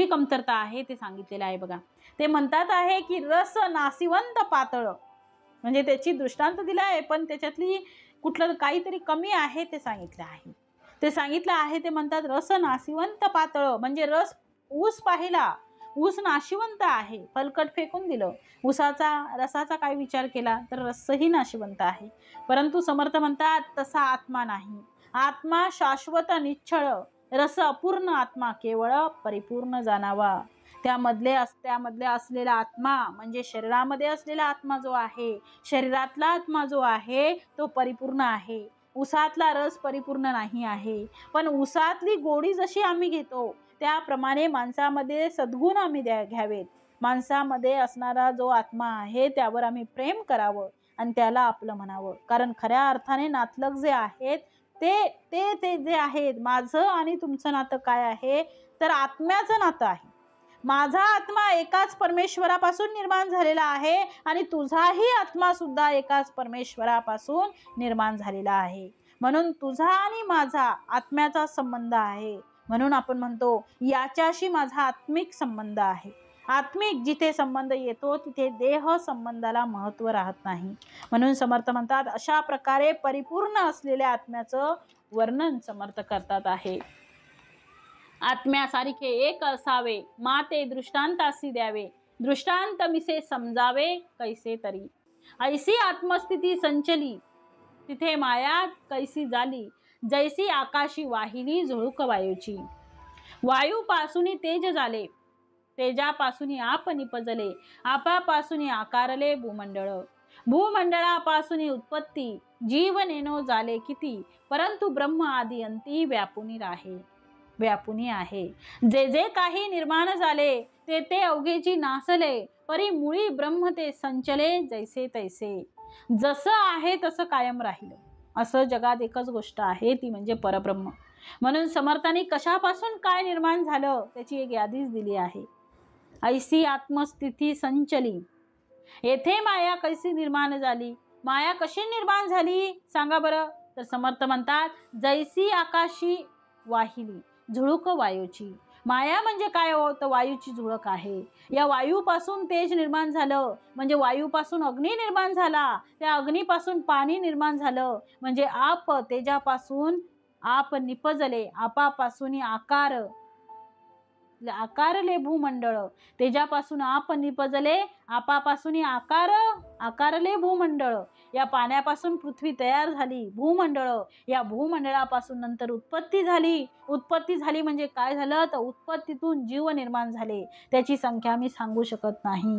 कमतरता आहे ते सांगितलेलं आहे बघा. ते म्हणतात आहे की रस नासिवंत पातळ, म्हणजे त्याची दृष्टांत दिला आहे पण त्याच्यातली कुठलं काहीतरी कमी आहे ते सांगितलं आहे. ते म्हणतात रस नाशिवंत पातळ, म्हणजे ऊस पाहिला, ऊस नाशिवंत आहे, फलकट फेकून दिलं. रसाचा काय विचार केला तर रसही नाशिवंत आहे. परंतु समर्थ म्हणतात तसा आत्मा नाही. आत्मा शाश्वत निश्चळ, रस अपूर्ण आत्मा केवळ परिपूर्ण जाणावा. त्यामधले असलेला आत्मा म्हणजे शरीरामध्ये असलेला आत्मा जो आहे, शरीरातला आत्मा जो आहे तो परिपूर्ण आहे. उसातला रस परिपूर्ण नाही आहे. पण उसातली गोडी जशी आम्ही घेतो त्याप्रमाणे माणसामध्ये सद्गुण आम्ही घ्यावेत. माणसामध्ये असणारा जो आत्मा आहे त्यावर आम्ही प्रेम करावं आणि त्याला आपलं म्हणावं. कारण खऱ्या अर्थाने नातलग जे आहेत ते जे आहेत, माझं आणि तुमचं नातं काय आहे तर आत्म्याचं नातं आहे. माझा आत्मा एकाच परमेश्वरापासून निर्माण झालेला आहे आणि तुझाही आत्मा सुद्धा एकाच परमेश्वरापासून निर्माण झालेला आहे. म्हणून तुझा आणि माझा आत्म्याचा संबंध आहे. म्हणून आपण म्हणतो याच्याशी माझा आत्मिक संबंध आहे. आत्मिक जिथे संबंध येतो तिथे देह संबंधाला महत्व राहत नाही. म्हणून समर्थ म्हणतात अशा प्रकारे परिपूर्ण असलेल्या आत्म्याचं वर्णन समर्थ करतात आहे. आत्म्यासारखे एक असावे माते दृष्टांतासी द्यावे, दृष्टांत मिसे समजावे कैसे तरी. ऐसी आत्मस्थिती संचली तिथे माया कैसी झाली, जैसी आकाशी वाहिली झुळूक वायूची. वायूपासून तेज झाले, तेजापासून आप निपजले, आपापासून आकारले भूमंडळ. भूमंडळापासून उत्पत्ती जीवनेनो झाले किती, परंतु ब्रह्म आदी अंती व्यापुनी आहे. जे जे काही निर्माण झाले ते ते अवघेची नासले, परी मुळी ब्रह्म ते संचले जैसे तैसे. जसं आहे तसं कायम राहिलं. असं जगात एकच गोष्ट आहे ती म्हणजे परब्रह्म. म्हणून समर्थांनी कशापासून काय निर्माण झालं त्याची एक यादीच दिली आहे. ऐसी आत्मस्थिती संचली, येथे माया कैसी निर्माण झाली. माया कशी निर्माण झाली सांगा बरं. तर समर्थ म्हणतात जैसी आकाशी वाहिली झुळूक वायूची. माया म्हणजे काय हो, तर वायूची झुळक आहे. या वायूपासून तेज निर्माण झालं म्हणजे वायूपासून अग्नी निर्माण झाला, त्या अग्नीपासून पाणी निर्माण झालं म्हणजे आप, तेजापासून आप निपजले, आपापासून आकारले भूमंडळ, तेजापासून आप निपजले, आपापासून आकारले भूमंडळ. या पाण्यापासून पृथ्वी तयार झाली, भूमंडळ. या भूमंडळापासून नंतर उत्पत्ती झाली म्हणजे काय झालं तर उत्पत्तीतून जीव निर्माण झाले. त्याची संख्या मी सांगू शकत नाही,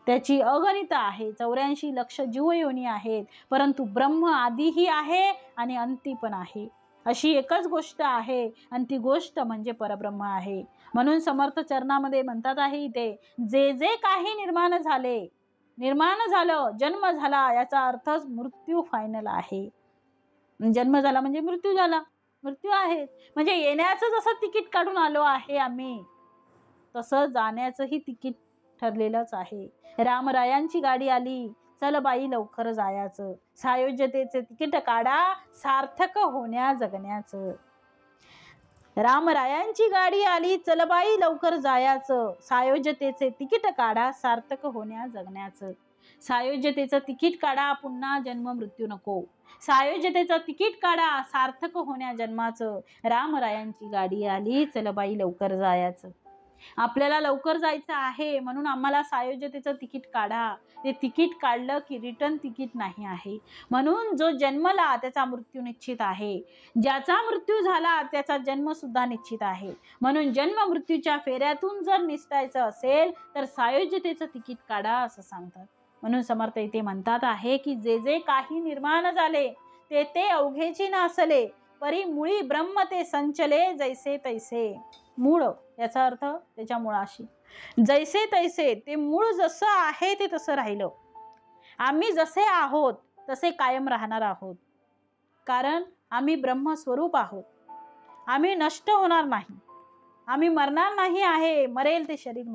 त्याची अगणित आहे. 84 लक्ष जीवयोनी आहेत, परंतु ब्रह्म आधीही आहे आणि अंती पण आहे. अशी एकच गोष्ट आहे आणि ती गोष्ट म्हणजे परब्रह्म आहे. म्हणून समर्थ चरणामध्ये म्हणतात आहे इथे जे जे काही निर्माण झालं, जन्म झाला याचा अर्थच मृत्यू फायनल आहे. जन्म झाला म्हणजे मृत्यू झाला, मृत्यू आहे. म्हणजे येण्याचं जसं तिकीट काढून आलो आहे आम्ही, तसं जाण्याचंही तिकीट ठरलेलंच आहे. रामरायांची गाडी आली, चल बाई लवकर जायचं. सायोज्यतेचे तिकीट काढा सार्थक होण्या जगण्याचं. रामरायांची गाडी आली, चल बाई लवकर जायचं. सायोज्यतेचे तिकीट काढा सार्थक होण्या जगण्याचं. सायोज्यतेचं तिकीट काढा, पुन्हा जन्म मृत्यू नको. सायोज्यतेचं तिकीट काढा सार्थक होण्या जन्माचं. रामरायांची गाडी आली, चल बाई लवकर जायचं. आपल्याला लवकर जायचं आहे म्हणून आम्हाला सायोज्यतेचं तिकीट काढा. ते तिकीट काढलं की रिटर्न तिकीट नाही आहे. म्हणून जो जन्मला त्याचा मृत्यू निश्चित आहे, ज्याचा मृत्यू झाला त्याचा जन्म सुद्धा निश्चित आहे. म्हणून जन्म मृत्यूच्या फेऱ्यातून जर निसटायचं असेल तर सायोज्यतेचं तिकीट काढा असं सांगतात. म्हणून समर्थ इथे म्हणतात आहे की जे जे काही निर्माण झाले ते ते अवघेची नासले, परी मुळी ब्रह्म ते संचले जैसे तैसे. मूळ याचा अर्थ त्याच्या मुळाशी. जैसे तैसे ते मूळ जसं आहे ते तसं राहिलं. आम्ही जसे आहोत तसे कायम राहणार आहोत, कारण आम्ही ब्रह्मस्वरूप आहोत. आम्ही नष्ट होणार नाही, आम्ही मरणार नाही आहे. मरेल ते शरीर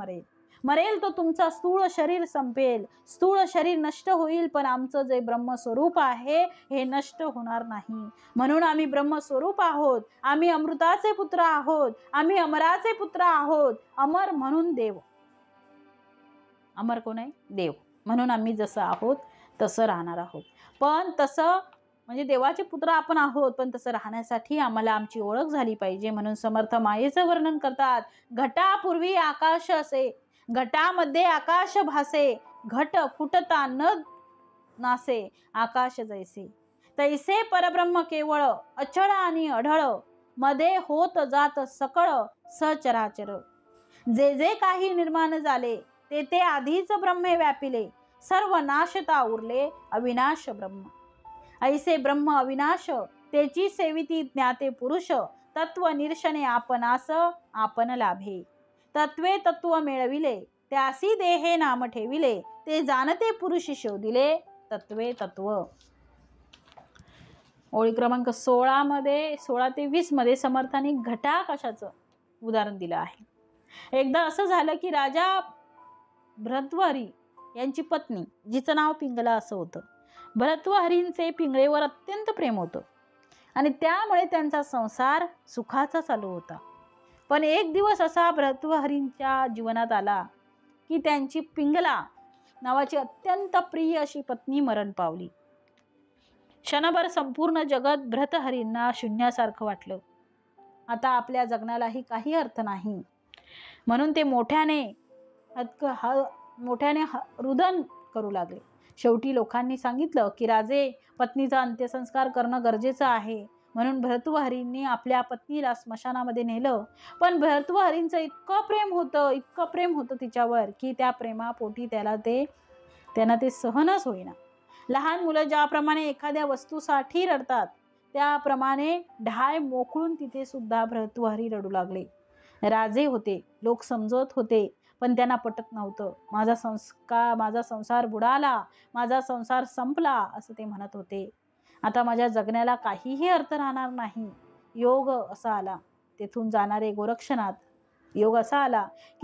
मरेल तो तुमचा स्थूळ शरीर संपेल, स्थूळ शरीर नष्ट होईल, पण आमचं जे ब्रह्मस्वरूप आहे हे नष्ट होणार नाही. म्हणून आम्ही ब्रह्मस्वरूप आहोत, आम्ही अमृताचे पुत्र आहोत, आम्ही अमराचे पुत्र आहोत. अमर म्हणून देव, अमर कोण आहे? देव. म्हणून आम्ही जसं आहोत तसं राहणार आहोत. पण तसं म्हणजे देवाचे पुत्र आपण आहोत, पण तसं राहण्यासाठी आम्हाला आमची ओळख झाली पाहिजे. म्हणून समर्थ मायेचं वर्णन करतात. घटापूर्वी आकाश असे, घटामध्ये आकाश भासे, घट फुटता न नासे, आकाश जैसे तैसे परब्रह्म केवळ अचळ आणि अढळ, मध्ये होत जात सकळ सचराचर. जे जे काही निर्माण झाले ते ते आधीच ब्रह्मे व्यापिले, सर्व नाशता उरले अविनाश ब्रह्म. ऐसे ब्रह्म अविनाश तेची सेविती ज्ञाते पुरुष, तत्व निरशने आपणास आपण लाभे. तत्वे तत्व मिळविले त्यासी देहे नाम ठेविले, ते जाणते पुरुष शोधिले तत्वे तत्व. ओळी क्रमांक 16 ते 20 मध्ये समर्थांनी घटाकाशाचं उदाहरण दिलं आहे. एकदा असं झालं की राजा भरतहरी यांची पत्नी, जिचं नाव पिंगला असं होतं. भरतहरींचे पिंगळेवर अत्यंत प्रेम होतं आणि त्यामुळे त्यांचा संसार सुखाचा चालू होता. पण एक दिवस असा भर्तृहरींच्या जीवनात आला की त्यांची पिंगला नावाची अत्यंत प्रिय अशी पत्नी मरण पावली. क्षणभर संपूर्ण जगत भर्तृहरींना शून्यासारखं वाटलं. आता आपल्या जगण्यालाही काही अर्थ नाही. म्हणून ते मोठ्याने रुदन करू लागले. शेवटी लोकांनी सांगितलं की राजे, पत्नीचा अंत्यसंस्कार करणं गरजेचं आहे. म्हणून भर्तृहरींनी आपल्या पत्नीला स्मशानामध्ये नेलं. पण भर्तृहरींचं इतकं प्रेम होतं तिच्यावर की त्या प्रेमापोटी त्यांना ते सहनच होईना. लहान मुलं ज्याप्रमाणे एखाद्या वस्तूसाठी रडतात त्याप्रमाणे ढाय मोकळून तिथे सुद्धा भर्तृहरी रडू लागले. राजे होते, लोक समजत होते, पण त्यांना पटत नव्हतं. माझा संसार बुडाला, माझा संसार संपला असं ते म्हणत होते. आता माझ्या जगण्याला काहीही अर्थ राहणार नाही. योग असा आला की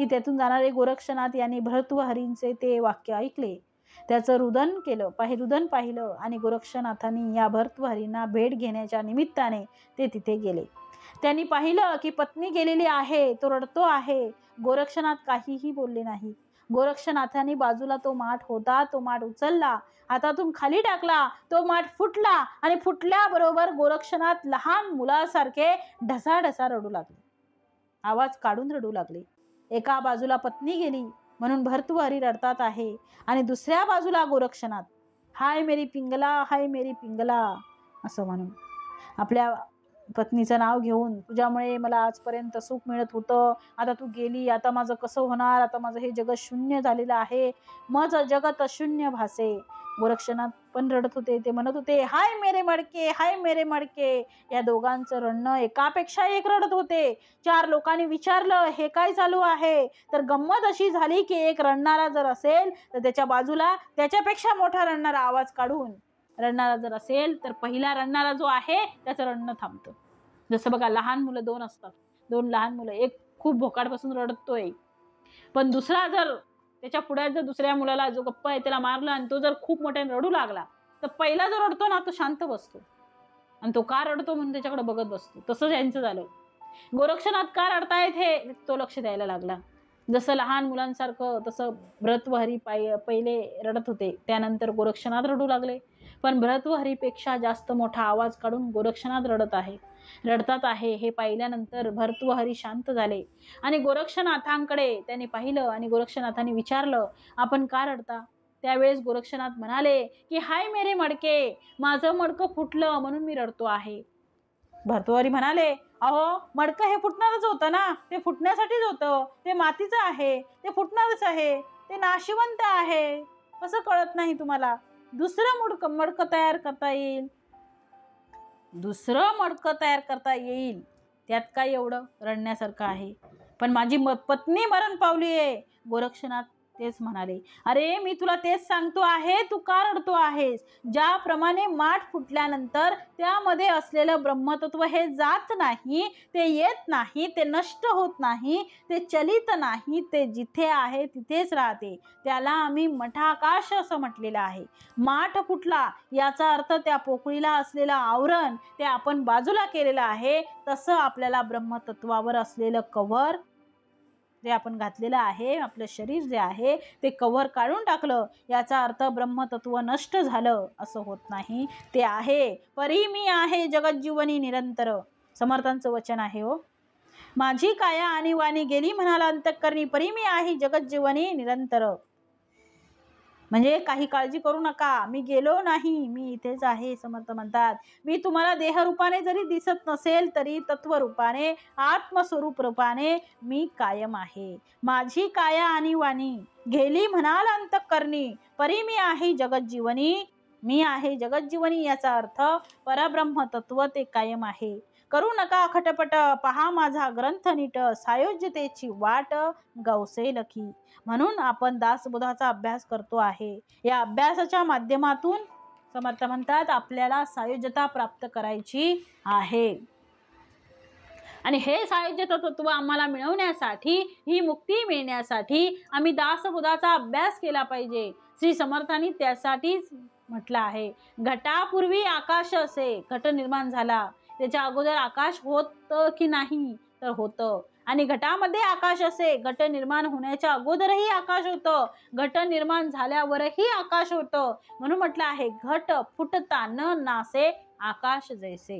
तेथून जाणारे गोरक्षनाथ यांनी भर्तृहरींचे ते वाक्य ऐकले. त्याचं रुदन पाहिलं आणि गोरक्षनाथांनी या भर्तृहरींना भेट घेण्याच्या निमित्ताने ते तिथे गेले. त्यांनी पाहिलं की पत्नी गेलेली आहे, तो रडतो आहे. गोरक्षनाथ काहीही बोलले नाही. गोरक्षनाथांनी बाजूला तो माठ होता तो माठ उचलला, हातातून खाली टाकला. तो माठ फुटला आणि फुटल्याबरोबर गोरक्षनाथ लहान मुलासारखे ढसाढसा रडू लागले, आवाज काढून रडू लागले. एका बाजूला पत्नी गेली म्हणून भर्तृहरी रडतात आहे आणि दुसऱ्या बाजूला गोरक्षनाथ, हाय मेरी पिंगला असं म्हणून आपल्या पत्नीचं नाव घेऊन, तुझ्यामुळे मला आजपर्यंत सुख मिळत होतं, आता तू गेली, आता माझं कसं होणार, आता माझं हे जगत शून्य झालेलं आहे, माझं जगत शून्य भासे. गोरक्षनाथ पण रडत होते. ते म्हणत होते, हाय मेरे मडके. या दोघांचं रडणं एकापेक्षा एक रडत होते. 4 लोकांनी विचारलं, हे काय चालू आहे? तर गंमत अशी झाली की एक रडणारा जर असेल तर त्याच्या बाजूला त्याच्यापेक्षा मोठा रडणारा आवाज काढून रडणारा जर असेल तर पहिला रडणारा जो आहे त्याचं रडणं थांबतं. जसं बघा, लहान मुलं 2 असतात. 2 लहान मुलं, एक खूप भोकाडपासून रडतोय, पण दुसरा जर त्याच्या पुढे जर दुसऱ्या मुलाला जो गप्प आहे त्याला मारलं आणि तो जर खूप मोठ्याने रडू लागला तर पहिला जो रडतो ना तो शांत बसतो आणि तो का रडतो म्हणून त्याच्याकडे बघत बसतो. तसंच यांचं झालं. गोरक्षनाथ का रडतायत हे तो लक्ष द्यायला लागला. जसं लहान मुलांसारखं तसं भर्तृहरी पहिले रडत होते, त्यानंतर गोरक्षनाथ रडू लागले. पण भर्तृहरीपेक्षा जास्त मोठा आवाज काढून गोरक्षनाथ रडतात आहे हे पाहिल्यानंतर भर्तृहरी शांत झाले आणि गोरक्षनाथांकडे त्यांनी पाहिलं आणि गोरक्षनाथांनी विचारलं, आपण का रडता? त्यावेळेस गोरक्षनाथ म्हणाले की हाय मेरे मडके, माझं मडकं फुटलं म्हणून मी रडतो आहे. भर्तृहरी म्हणाले, अहो मडकं हे फुटणारच होतं ना, ते फुटण्यासाठीच होतं, ते मातीचं आहे, ते फुटणारच आहे, ते नाशिवंत आहे, कसं कळत नाही तुम्हाला? दुसरं मडकं तयार करता येईल, त्यात काय एवढं रडण्यासारखं आहे? पण माझी पत्नी मरण पावली आहे. गोरक्षनाथ तेच म्हणाले, अरे मी तुला तेच सांगतो आहे, तू का रडतो आहेस? ज्याप्रमाणे माठ फुटल्यानंतर त्यामध्ये असलेलं ब्रह्मतत्व हे जात नाही, ते येत नाही, ते नष्ट होत नाही, ते चलित नाही, ते जिथे आहे तिथेच राहते. त्याला आम्ही मठाकाश असं म्हटलेलं आहे. माठ फुटला याचा अर्थ त्या पोकळीला असलेलं आवरण ते आपण बाजूला केलेलं आहे. तसं आपल्याला ब्रह्मतत्वावर असलेलं कव्हर जे आपण घातलेलं आहे, आपलं शरीर जे आहे ते कव्हर काढून टाकलं याचा अर्थ ब्रह्मतत्व नष्ट झालं असं होत नाही. ते आहे. परी मी आहे जगज्जीवनी निरंतर, समर्थांचं वचन आहे हो. माझी काया आणि वाणी गेली म्हणाला अंतःकरणी, परी मी आहे जगज्जीवनी निरंतर. म्हणजे काही काळजी करू नका, मी गेलो नाही, मी इथेच आहे. समर्थ म्हणतात, मी तुम्हाला देहरूपाने जरी दिसत नसेल तरी तत्वरूपाने आत्मस्वरूप रूपाने मी कायम आहे. माझी काया आणि वाणी गेली म्हणाल अंतःकरणी, परी मी आहे जगज्जीवनी. मी आहे जगज्जीवनी याचा अर्थ परब्रह्म तत्व ते कायम आहे. करू नका खटपट, पहा माझा ग्रंथ नीट, सायोज्यतेची वाट गवसे लखी. म्हणून आपण दासबोधाचा अभ्यास करतो आहे. या अभ्यासाच्या माध्यमातून समर्थ म्हणतात आपल्याला सायोज्यता प्राप्त करायची आहे. आणि हे सायुज्यता तत्व आम्हाला मिळवण्यासाठी, ही मुक्ती मिळण्यासाठी आम्ही दासबोधाचा अभ्यास केला पाहिजे. श्री समर्थांनी त्यासाठीच म्हटलं आहे. घटापूर्वी आकाश असे, घट निर्माण झाला, त्याच्या अगोदर आकाश होतं की नाही, तर होतं. आणि घटामध्ये आकाश असे, घट निर्माण होण्याच्या अगोदरही आकाश होतं, घट निर्माण झाल्यावरही आकाश होतं. म्हणून म्हटलं आहे, घट फुटता न नासे आकाश जैसे.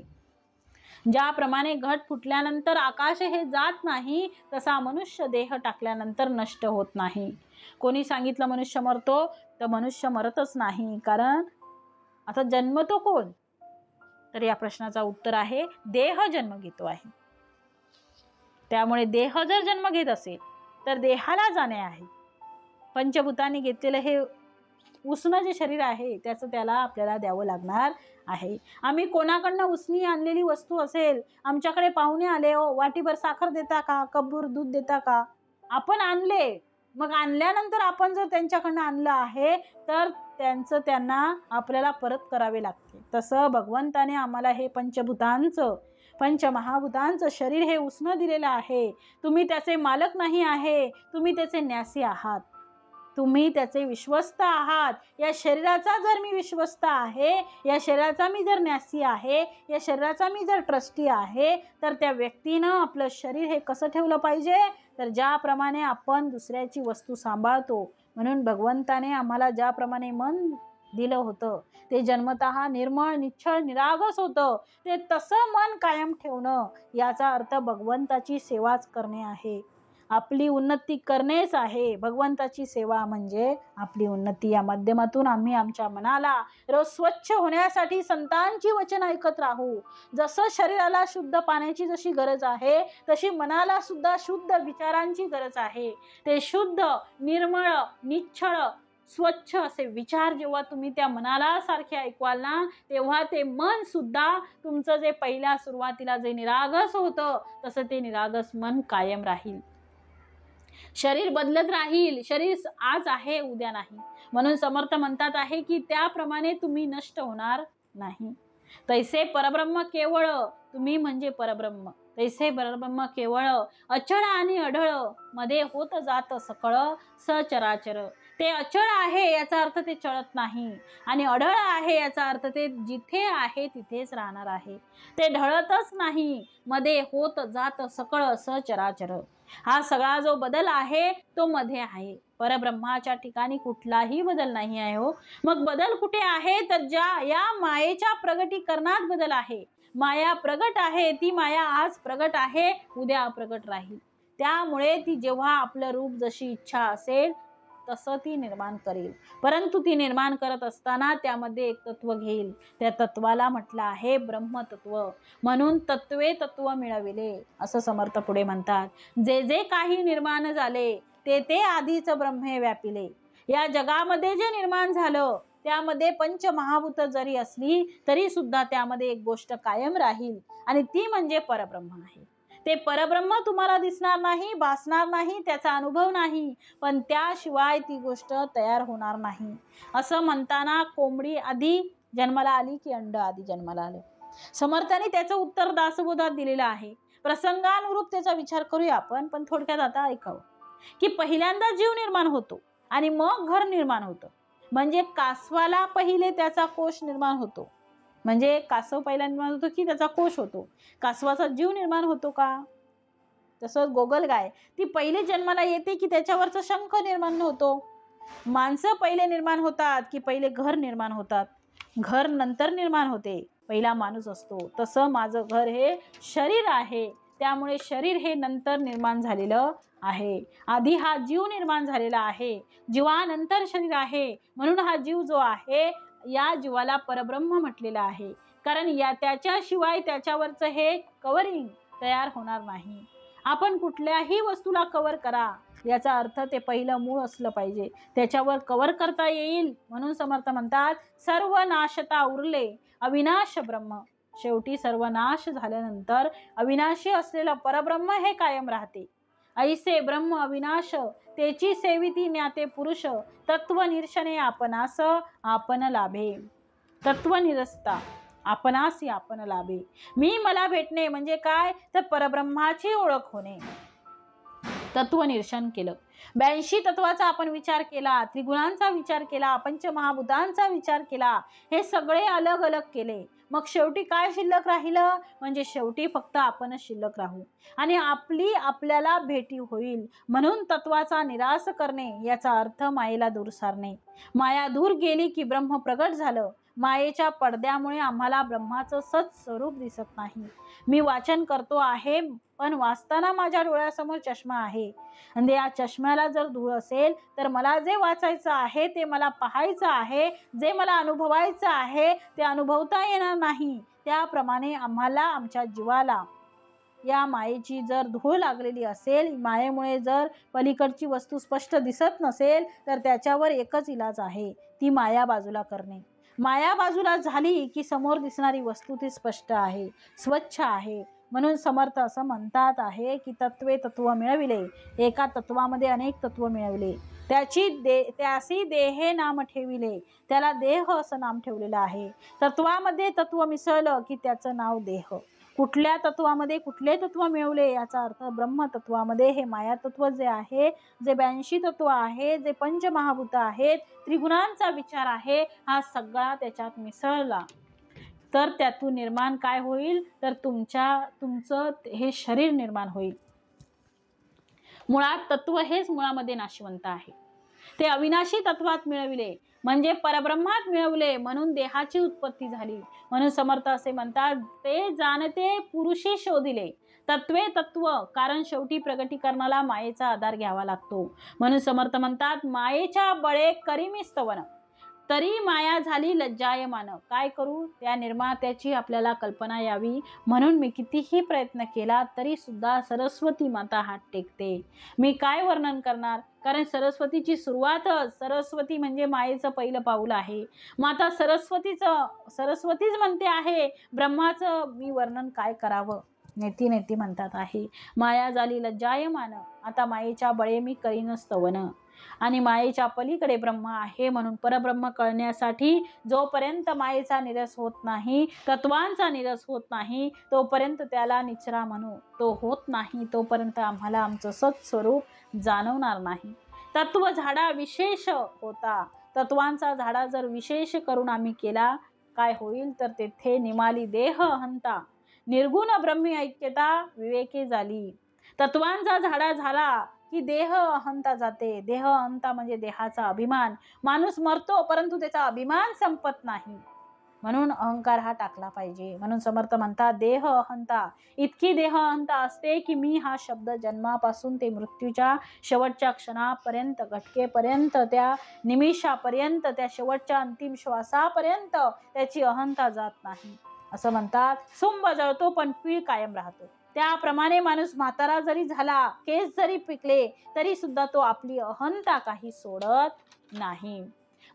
ज्याप्रमाणे घट फुटल्यानंतर आकाश हे जात नाही, तसा मनुष्य देह टाकल्यानंतर नष्ट होत नाही. कोणी सांगितलं मनुष्य मरतो, तर मनुष्य मरतच नाही. कारण आता जन्मतो कोण? तर या प्रश्नाचा उत्तर आहे, देह जन्म घेतो आहे. त्यामुळे देह जर जन्म घेत असेल तर देहाला जाणे आहे. पंचभूतांनी घेतलेलं हे उष्ण जे शरीर आहे त्याचं त्याला आपल्याला द्यावं लागणार आहे. आम्ही कोणाकडनं उसनी आणलेली वस्तू असेल, आमच्याकडे पाहुणे आले, हो वाटीभर साखर देता का, कपभर दूध देता का, आपण आणले, मग आणल्यानंतर आपण जर त्यांच्याकडनं आणलं आहे तर त्यांचं त्यांना आपल्याला परत करावे लागते. तसं भगवंताने आम्हाला हे पंचमहाभूतांचं शरीर हे उष्ण दिलेलं आहे. तुम्ही त्याचे मालक नाही आहे, तुम्ही त्याचे न्यासी आहात, तुम्ही त्याचे विश्वस्त आहात. या शरीराचा जर मी विश्वस्त आहे, या शरीराचा मी जर न्यासी आहे, या शरीराचा मी जर ट्रस्टी आहे, तर त्या व्यक्तीनं आपलं शरीर हे कसं ठेवलं पाहिजे, तर ज्याप्रमाणे आपण दुसऱ्याची वस्तू सांभाळतो. म्हणून भगवंताने आम्हाला ज्याप्रमाणे मन दिलं होतं ते जन्मतः निर्मळ, निश्चळ, निरागस होतं, ते तसं मन कायम ठेवणं, याचा अर्थ भगवंताची सेवाच करणे आहे. आपली उन्नती करणेच आहे. भगवंताची सेवा म्हणजे आपली उन्नती. या माध्यमातून आम्ही आमच्या मनाला रोज स्वच्छ होण्यासाठी संतांची वचन ऐकत राहू. जसं शरीराला शुद्ध पाण्याची जशी गरज आहे, तशी मनाला सुद्धा शुद्ध विचारांची गरज आहे. ते शुद्ध, निर्मळ, निश्चळ, स्वच्छ असे विचार जेव्हा तुम्ही त्या मनाला सारखे ऐकवाल ना, तेव्हा ते मन सुद्धा तुमचं जे पहिल्या सुरुवातीला जे निरागस होतं, तसं ते निरागस मन कायम राहील. शरीर बदलत राहील. शरीर आज आहे, उद्या नाही. म्हणून समर्थ म्हणतात आहे की त्याप्रमाणे तुम्ही नष्ट होणार नाही. तैसे परब्रह्म केवळ, तुम्ही म्हणजे परब्रह्म. तैसे परब्रह्म केवळ, अचळ आणि अढळ, मध्ये होत जात सकळ सचराचर. ते अचळ आहे याचा अर्थ ते चळत नाही, आणि अढळ आहे याचा अर्थ ते जिथे आहे तिथेच राहणार आहे. ते ढळतच नाही, मध्ये होत जात सकळ सचराचर. हा सगळा जो बदल आहे तो मध्ये आहे. परब्रह्माच्या ठिकाणी कुठलाही बदल नाही आहे. हो, मग बदल कुठे आहे, तर या मायेच्या प्रगटीकरणात बदल आहे. माया प्रगट आहे, ती माया आज प्रगट आहे, उद्या अप्रगट राहील. त्यामुळे ती जेव्हा आपलं रूप जशी इच्छा असेल तसं ती निर्माण करेल. परंतु ती निर्माण करत असताना त्यामध्ये एक तत्व घेईल. त्या तत्वाला म्हटलं आहे ब्रह्मतत्व. म्हणून तत्वे तत्व मिळविले, असं समर्थ पुढे म्हणतात. जे जे काही निर्माण झाले ते ते आधीच ब्रह्मे व्यापिले. या जगामध्ये जे निर्माण झालं त्यामध्ये पंचमहाभूत जरी असली तरी सुद्धा त्यामध्ये एक गोष्ट कायम राहील, आणि ती म्हणजे परब्रह्म आहे. ते परब्रह्म तुम्हाला दिसणार नाही, भासणार नाही, त्याचा अनुभव नाही, पण त्याशिवाय ती गोष्ट तयार होणार नाही. असं म्हणताना कोंबडी आधी जन्माला आली की अंड आधी जन्माला आलं? समर्थाने त्याचं उत्तर दासबोधात दिलेलं आहे. प्रसंगानुरूप त्याचा विचार करूया आपण, पण थोडक्यात आता ऐकावं की पहिल्यांदा जीव निर्माण होतो आणि मग घर निर्माण होतं. म्हणजे कासवाला पहिले त्याचा कोश निर्माण होतो. म्हणजे कासव पहिला निर्माण होतो की त्याचा कोश होतो? कासवाचा जीव निर्माण होतो का? तसं गोगलगाय ती पहिले जन्माला येते की त्याच्यावरचा शंख निर्माण होतो? माणसं पहिले निर्माण होतात की पहिले घर निर्माण होतात? घर नंतर निर्माण होते, पहिला माणूस असतो. तसं माझं घर हे शरीर आहे, त्यामुळे शरीर हे नंतर निर्माण झालेलं आहे. आधी हा जीव निर्माण झालेला आहे, जीवानंतर शरीर आहे. म्हणून हा जीव जो आहे या जीवाला परब्रह्म म्हटलेलं आहे. कारण त्याच्याशिवाय त्याच्यावरचं हे कवरिंग तयार होणार नाही. आपण कुठल्याही वस्तूला कवर करा, याचा अर्थ ते पहिलं मूळ असलं पाहिजे, त्याच्यावर कवर करता येईल. म्हणून समर्थ म्हणतात सर्व नाशता उरले अविनाश ब्रह्म. शेवटी सर्व नाश झाल्यानंतर अविनाशी असलेलं परब्रह्म हे कायम राहते. ऐसे ब्रह्म अविनाश तेची सेविती ज्ञाते पुरुष. तत्व निरशने आपणास आपण लाभे. तत्व निरसता आपणासी आपण लाभे. मी मला भेटणे म्हणजे काय, तर परब्रह्माची ओळख होणे. तत्वनिर्शन केलं. 82 तत्वाचा आपण विचार केला, त्रिगुणांचा विचार केला, पंचमहाभूतांचा विचार केला, हे सगळे अलग अलग केले. मग शेवटी काय शिल्लक राहिलं? म्हणजे शेवटी फक्त आपणच शिल्लक राहू आणि आपल्याला भेटी होईल. म्हणून तत्वाचा निराश करणे याचा अर्थ मायेला दूर सारणे. माया दूर गेली की ब्रह्म प्रगट झालं. मायेच्या पडद्यामुळे आम्हाला ब्रह्माचं सत स्वरूप दिसत नाही. मी वाचन करतो आहे पण वाचताना माझ्या डोळ्यासमोर चष्मा आहे आणि या चष्म्याला जर धूळ असेल तर मला जे वाचायचं आहे ते मला पाहायचं आहे, जे मला अनुभवायचं आहे ते अनुभवता येणार नाही. त्याप्रमाणे आम्हाला आमच्या जीवाला या मायेची जर धूळ लागलेली असेल, मायेमुळे जर पलीकडची वस्तू स्पष्ट दिसत नसेल तर त्याच्यावर एकच इलाज आहे, ती माया बाजूला करणे. माया बाजूला झाली की समोर दिसणारी वस्तू ती स्पष्ट आहे, स्वच्छ आहे. म्हणून समर्थ असं म्हणतात आहे की तत्वे तत्व मिळविले, एका तत्वामध्ये अनेक तत्व मिळविले, त्यासी देहे नाम ठेविले, त्याला देह असं नाम ठेवलेलं आहे. तत्वामध्ये तत्व मिसळलं की त्याचं नाव देह. कुठल्या तत्वामध्ये कुठले तत्व मिळवले याचा अर्थ ब्रह्मतत्वामध्ये हे माया तत्व जे आहे, जे 82 तत्व आहे, जे पंचमहाभूत आहेत, त्रिगुणांचा विचार आहे, हा सगळा त्याच्यात मिसळला तर त्यातून निर्माण काय होईल? तर तुमचं हे शरीर निर्माण होईल. मुळात तत्व हेच मुळामध्ये नाशवंत आहे. ते अविनाशी तत्वात मिळविले म्हणजे परब्रह्मात मिळवले म्हणून देहाची उत्पत्ती झाली. म्हणून समर्थ असे म्हणतात, ते जाणते पुरुषी शोधिले तत्वे तत्व, कारण शेवटी प्रगटीकरणाला मायेचा आधार घ्यावा लागतो. म्हणून समर्थ म्हणतात, मायेच्या बळे करी मी स्तवन, तरी माया झाली लज्जायमान. काय करू? त्या निर्मात्याची आपल्याला कल्पना यावी म्हणून मी कितीही प्रयत्न केला तरी सुद्धा सरस्वती माता हात टेकते. मी काय वर्णन करणार? कारण सरस्वतीची सुरुवातच, सरस्वती म्हणजे मायेचं पहिलं पाऊल आहे. माता सरस्वतीच म्हणते आहे, ब्रह्माचं मी वर्णन काय करावं? नेती म्हणतात आहे, माया झाली लज्जायमान, आता मायेच्या बळे मी करीन स्तवन. आणि मायेच्या पलीकडे ब्रह्म आहे म्हणून परब्रह्म कळण्यासाठी जोपर्यंत मायेचा निरस होत नाही, तत्वांचा निरस होत नाही, तोपर्यंत त्याला निचरा म्हणू. तो होत नाही तोपर्यंत आम्हाला आमचं सत्स्वरूप जाणवणार नाही. तत्व झाडा विशेष होता, तत्वांचा झाडा जर विशेष करून आम्ही केला काय होईल? तर तेथे निमाली देह हंता, निर्गुण ब्रह्मी ऐक्यता विवेके झाली. तत्वांचा झाडा झाला की देह अहंता जाते. देह अहंता म्हणजे देहाचा अभिमान. माणूस मरतो परंतु त्याचा अभिमान संपत नाही, म्हणून अहंकार हा टाकला पाहिजे. म्हणून समर्थ म्हणतात, देह अहंता, इतकी देह अहंता असते की मी हा शब्द जन्मापासून ते मृत्यूच्या शेवटच्या क्षणापर्यंत, घटकेपर्यंत, त्या निमिषापर्यंत, त्या शेवटच्या अंतिम श्वासापर्यंत त्याची अहंता जात नाही. असं म्हणतात, सुंब जळतो पण पीळ कायम राहतो. त्याप्रमाणे माणूस म्हातारा जरी झाला, केस जरी पिकले तरी सुद्धा तो आपली अहंता काही सोडत नाही.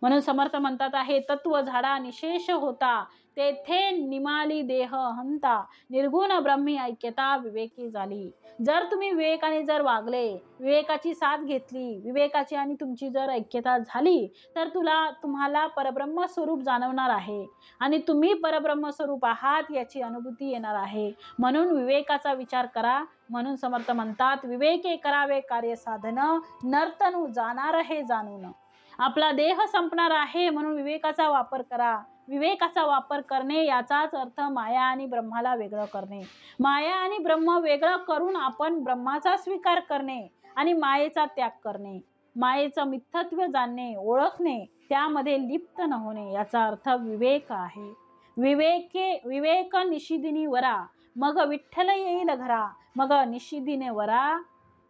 म्हणून समर्थ म्हणतात आहे, तत्व झाडा निशेष होता, तेथे निमाली देह अहंता, निर्गुण ब्रह्मी ऐक्यता विवेकी झाली. जर तुम्ही विवेकाने जर वागले, विवेकाची साथ घेतली, विवेकाची आणि तुमची जर ऐक्यता झाली तर तुम्हाला परब्रह्म स्वरूप जाणवणार आहे आणि तुम्ही परब्रह्म स्वरूप आहात याची अनुभूती येणार आहे. म्हणून विवेकाचा विचार करा. म्हणून समर्थ म्हणतात, विवेके करावे कार्य साधन, नर्तनू जाणार हे जाणून. आपला देह संपणार आहे म्हणून विवेकाचा वापर करा. विवेकाचा वापर करणे याचाच अर्थ माया आणि ब्रह्माला वेगळं करणे. माया आणि ब्रह्म वेगळं करून आपण ब्रह्माचा स्वीकार करणे आणि मायेचा त्याग करणे. मायेचं मिथ्यत्व जाणणे, ओळखणे, त्यामध्ये लिप्त न होणे, याचा अर्थ विवेक आहे. विवेक निशिदिनी वरा, मग विठ्ठल येईल घरा. मग निशिदिने वरा,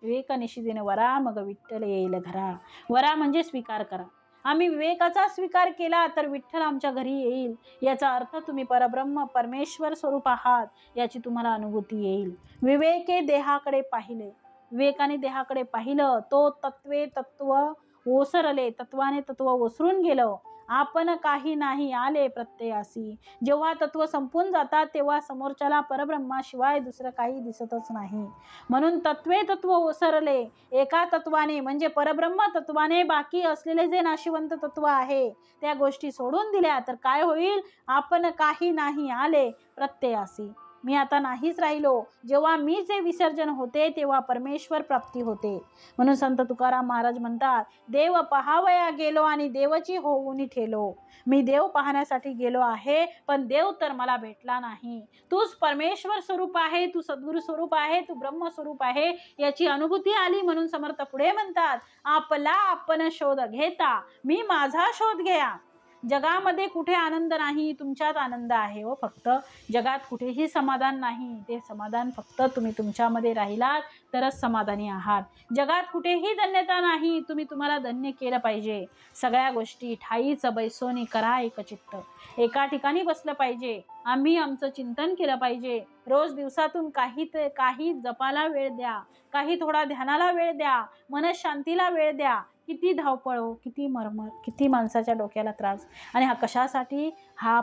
विवेक निशिदिने वरा, मग विठ्ठल येईल घरा. वरा म्हणजे स्वीकार करा. आम्ही विवेकाचा स्वीकार केला तर विठ्ठल आमच्या घरी येईल, याचा अर्थ तुम्ही परब्रह्म परमेश्वर स्वरूप आहात याची तुम्हाला अनुभूती येईल. विवेके देहाकडे पाहिले, विवेकाने देहाकडे पाहिलं, तो तत्वे तत्व ओसरले, तत्वाने तत्व ओसरून गेलं. आपण काही नाही आले प्रत्ययासी. जेव्हा तत्व संपून जातात तेव्हा समोरच्याला परब्रह्माशिवाय दुसरं काही दिसतच नाही. म्हणून तत्वे तत्व ओसरले, एका तत्वाने म्हणजे परब्रह्म तत्वाने बाकी असलेले जे नाशिवंत तत्व आहे त्या गोष्टी सोडून दिल्या तर काय होईल? आपण काही नाही आले प्रत्ययासी. मी आता नाहीच राहिलो. जेव्हा मी जे विसर्जन होते तेव्हा परमेश्वर प्राप्ती होते. म्हणून संत तुकाराम महाराज म्हणतात, देव पहावया गेलो आणि देवची होऊन ठेलो. मी देव पाहण्यासाठी गेलो आहे, पण देव तर मला भेटला नाही. तूच परमेश्वर स्वरूप आहे, तू सद्गुरु स्वरूप आहे, तू ब्रह्म स्वरूप आहे, याची अनुभूती आली. म्हणून समर्थ पुढे म्हणतात, आपला आपण शोध घेता, मी माझा शोध घ्या. जगामध्ये कुठे आनंद नाही, तुमच्यात आनंद आहे हो. फक्त जगात कुठेही समाधान नाही, ते समाधान फक्त तुम्ही तुमच्यामध्ये राहिलात तरच समाधानी आहात. जगात कुठेही धन्यता नाही, तुम्ही तुम्हाला धन्य केलं पाहिजे. सगळ्या गोष्टी ठाईच बैसोनी करा एकचित्त. एका ठिकाणी बसलं पाहिजे. आम्ही आमचं चिंतन केलं पाहिजे. रोज दिवसातून काही जपाला वेळ द्या, काही थोडा ध्यानाला वेळ द्या, मनशांतीला वेळ द्या. किती धावपळ हो, किती मरमर, किती माणसाच्या डोक्याला त्रास. आणि हा कशासाठी? हा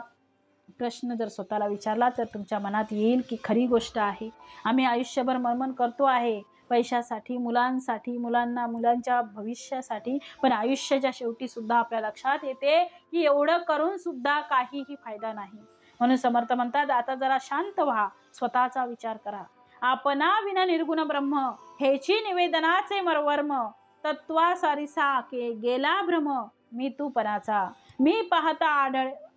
प्रश्न जर स्वतःला विचारला तर तुमच्या मनात येईल की खरी गोष्ट आहे. आम्ही आयुष्यभर मर्मन करतो आहे पैशासाठी, मुलांसाठी, मुलांच्या भविष्यासाठी, पण आयुष्याच्या शेवटी सुद्धा आपल्या लक्षात येते की एवढं करून सुद्धा काहीही फायदा नाही. म्हणून समर्थ म्हणतात, आता जरा शांत व्हा, स्वतःचा विचार करा. आपणा विना निर्गुण ब्रह्म, हेची निवेदनाचे मरवर्म. तत्वासारिसा गेला भ्रम, मी तू पराचा. मी पाहता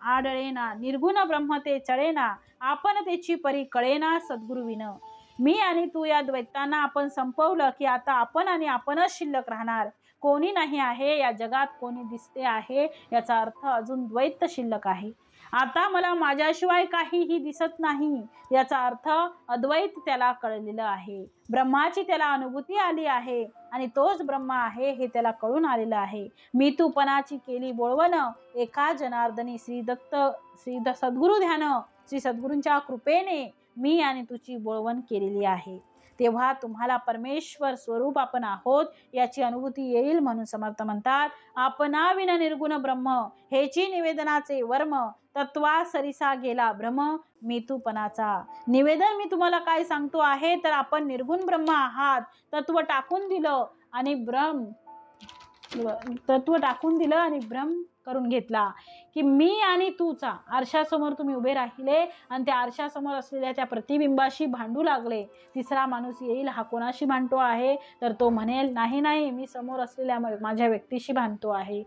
आढळेना, निर्गुण ब्रह्म ते चळेना. आपण त्याची परी कळेना, सद्गुरु विन. मी आणि तू या द्वैतांना आपण संपवलं की आता आपण आणि आपणच शिल्लक राहणार. कोणी नाही आहे या जगात, कोणी दिसते आहे याचा अर्थ अजून द्वैत शिल्लक आहे. आता मला माझ्याशिवाय काहीही दिसत नाही याचा अर्थ अद्वैत त्याला कळलेलं आहे. ब्रह्माची त्याला अनुभूती आली आहे आणि तोच ब्रह्म आहे हे त्याला कळून आलेलं आहे. मी तू पणाची केली बोळवण, एका जनार्दनी श्री सद्गुरु ध्यान. श्री सद्गुरूंच्या कृपेने मी आणि तुझी बोळवण केलेली आहे. तेव्हा तुम्हाला परमेश्वर स्वरूप आपण आहोत याची अनुभूती येईल. म्हणून समर्थ म्हणतात, आपणा विना निर्गुण ब्रह्म, हेची निवेदनाचे वर्म. तत्वा सरिसा गेला भ्रम, मी तू पणाचा. निवेदन मी तुम्हाला काय सांगतो आहे तर आपण निर्गुण ब्रह्म आहात. तत्व टाकून दिलं आणि भ्रम करून घेतला की मी आणि तूचा. आरशासमोर तुम्ही उभे राहिले आणि त्या आरशासमोर असलेल्या त्या प्रतिबिंबाशी भांडू लागले. तिसरा माणूस येईल, हा कोणाशी भांडतो आहे तर तो म्हणेल, नाही मी समोर असलेल्या माझ्या व्यक्तीशी भांडतो आहे.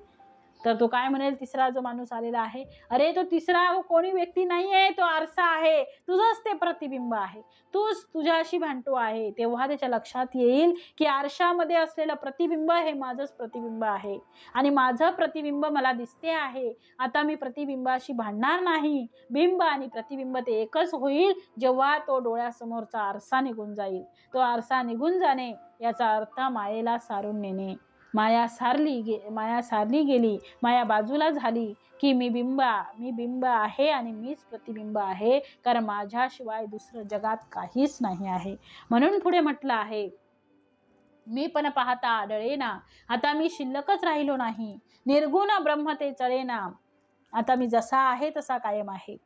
तर तो काय म्हणेल, तिसरा जो माणूस आलेला आहे, अरे तो तिसरा कोणी व्यक्ती नाही आहे, तो आरसा आहे, तुझंच ते प्रतिबिंब आहे, तूच तुझ्याशी भांडतो आहे. तेव्हा त्याच्या लक्षात येईल की आरशामध्ये असलेलं प्रतिबिंब हे माझंच प्रतिबिंब आहे आणि माझं प्रतिबिंब मला दिसते आहे. आता मी प्रतिबिंबाशी भांडणार नाही. बिंब आणि प्रतिबिंब ते एकच होईल जेव्हा तो डोळ्यासमोरचा आरसा निघून जाईल. तो आरसा निघून जाणे याचा अर्थ मायेला सारून नेणे. माया सारली गेली, माया बाजूला झाली की मी बिंब आहे आणि मीच प्रतिबिंब आहे, कारण माझ्याशिवाय दुसरं जगात काहीच नाही आहे. म्हणून पुढे म्हटलं आहे, मी पण पाहता आढळेना, आता मी शिल्लकच राहिलो नाही. निर्गुण ब्रह्म ते चळेना, आता मी जसा आहे तसा कायम आहे.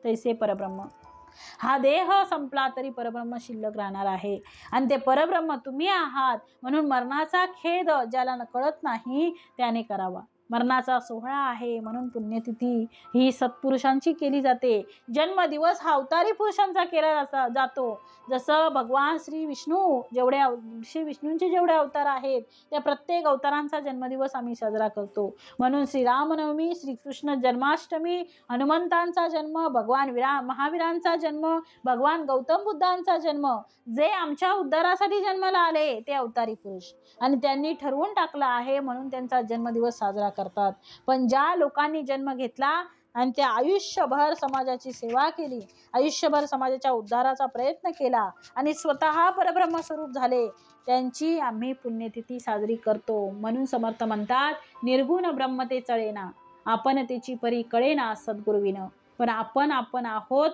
तैसे परब्रह्म. हा देह संपला तरी परब्रह्म शिल्लक राहणार आहे आणि ते परब्रह्म तुम्ही आहात. म्हणून मरणाचा खेद ज्याला कळत नाही त्याने करावा. मरणाचा सोहळा आहे म्हणून पुण्यतिथी ही सत्पुरुषांची केली जाते. जन्मदिवस हा अवतारी पुरुषांचा केला जातो. जसं भगवान श्री विष्णूंचे जेवढे अवतार आहेत त्या प्रत्येक अवतारांचा जन्मदिवस आम्ही साजरा करतो. म्हणून श्रीरामनवमी, श्रीकृष्ण जन्माष्टमी, हनुमंतांचा जन्म, भगवान महावीरांचा जन्म, भगवान गौतम बुद्धांचा जन्म, जे आमच्या उद्धारासाठी जन्माला आले ते अवतारी पुरुष आणि त्यांनी ठरवून टाकलं आहे म्हणून त्यांचा जन्मदिवस साजरा करतात. पण ज्या लोकांनी जन्म घेतला आणि त्या आयुष्यभर समाजाची सेवा केली, आयुष्यभर समाजाच्या उद्धाराचा प्रयत्न केला आणि स्वतः परब्रह्म स्वरूप झाले, त्यांची आम्ही पुण्यतिथी साजरी करतो. म्हणून समर्थ म्हणतात, निर्गुण ब्रह्म ते चळेना, आपण त्याची परी कळेना, सद्गुरुविन. पण आपण आहोत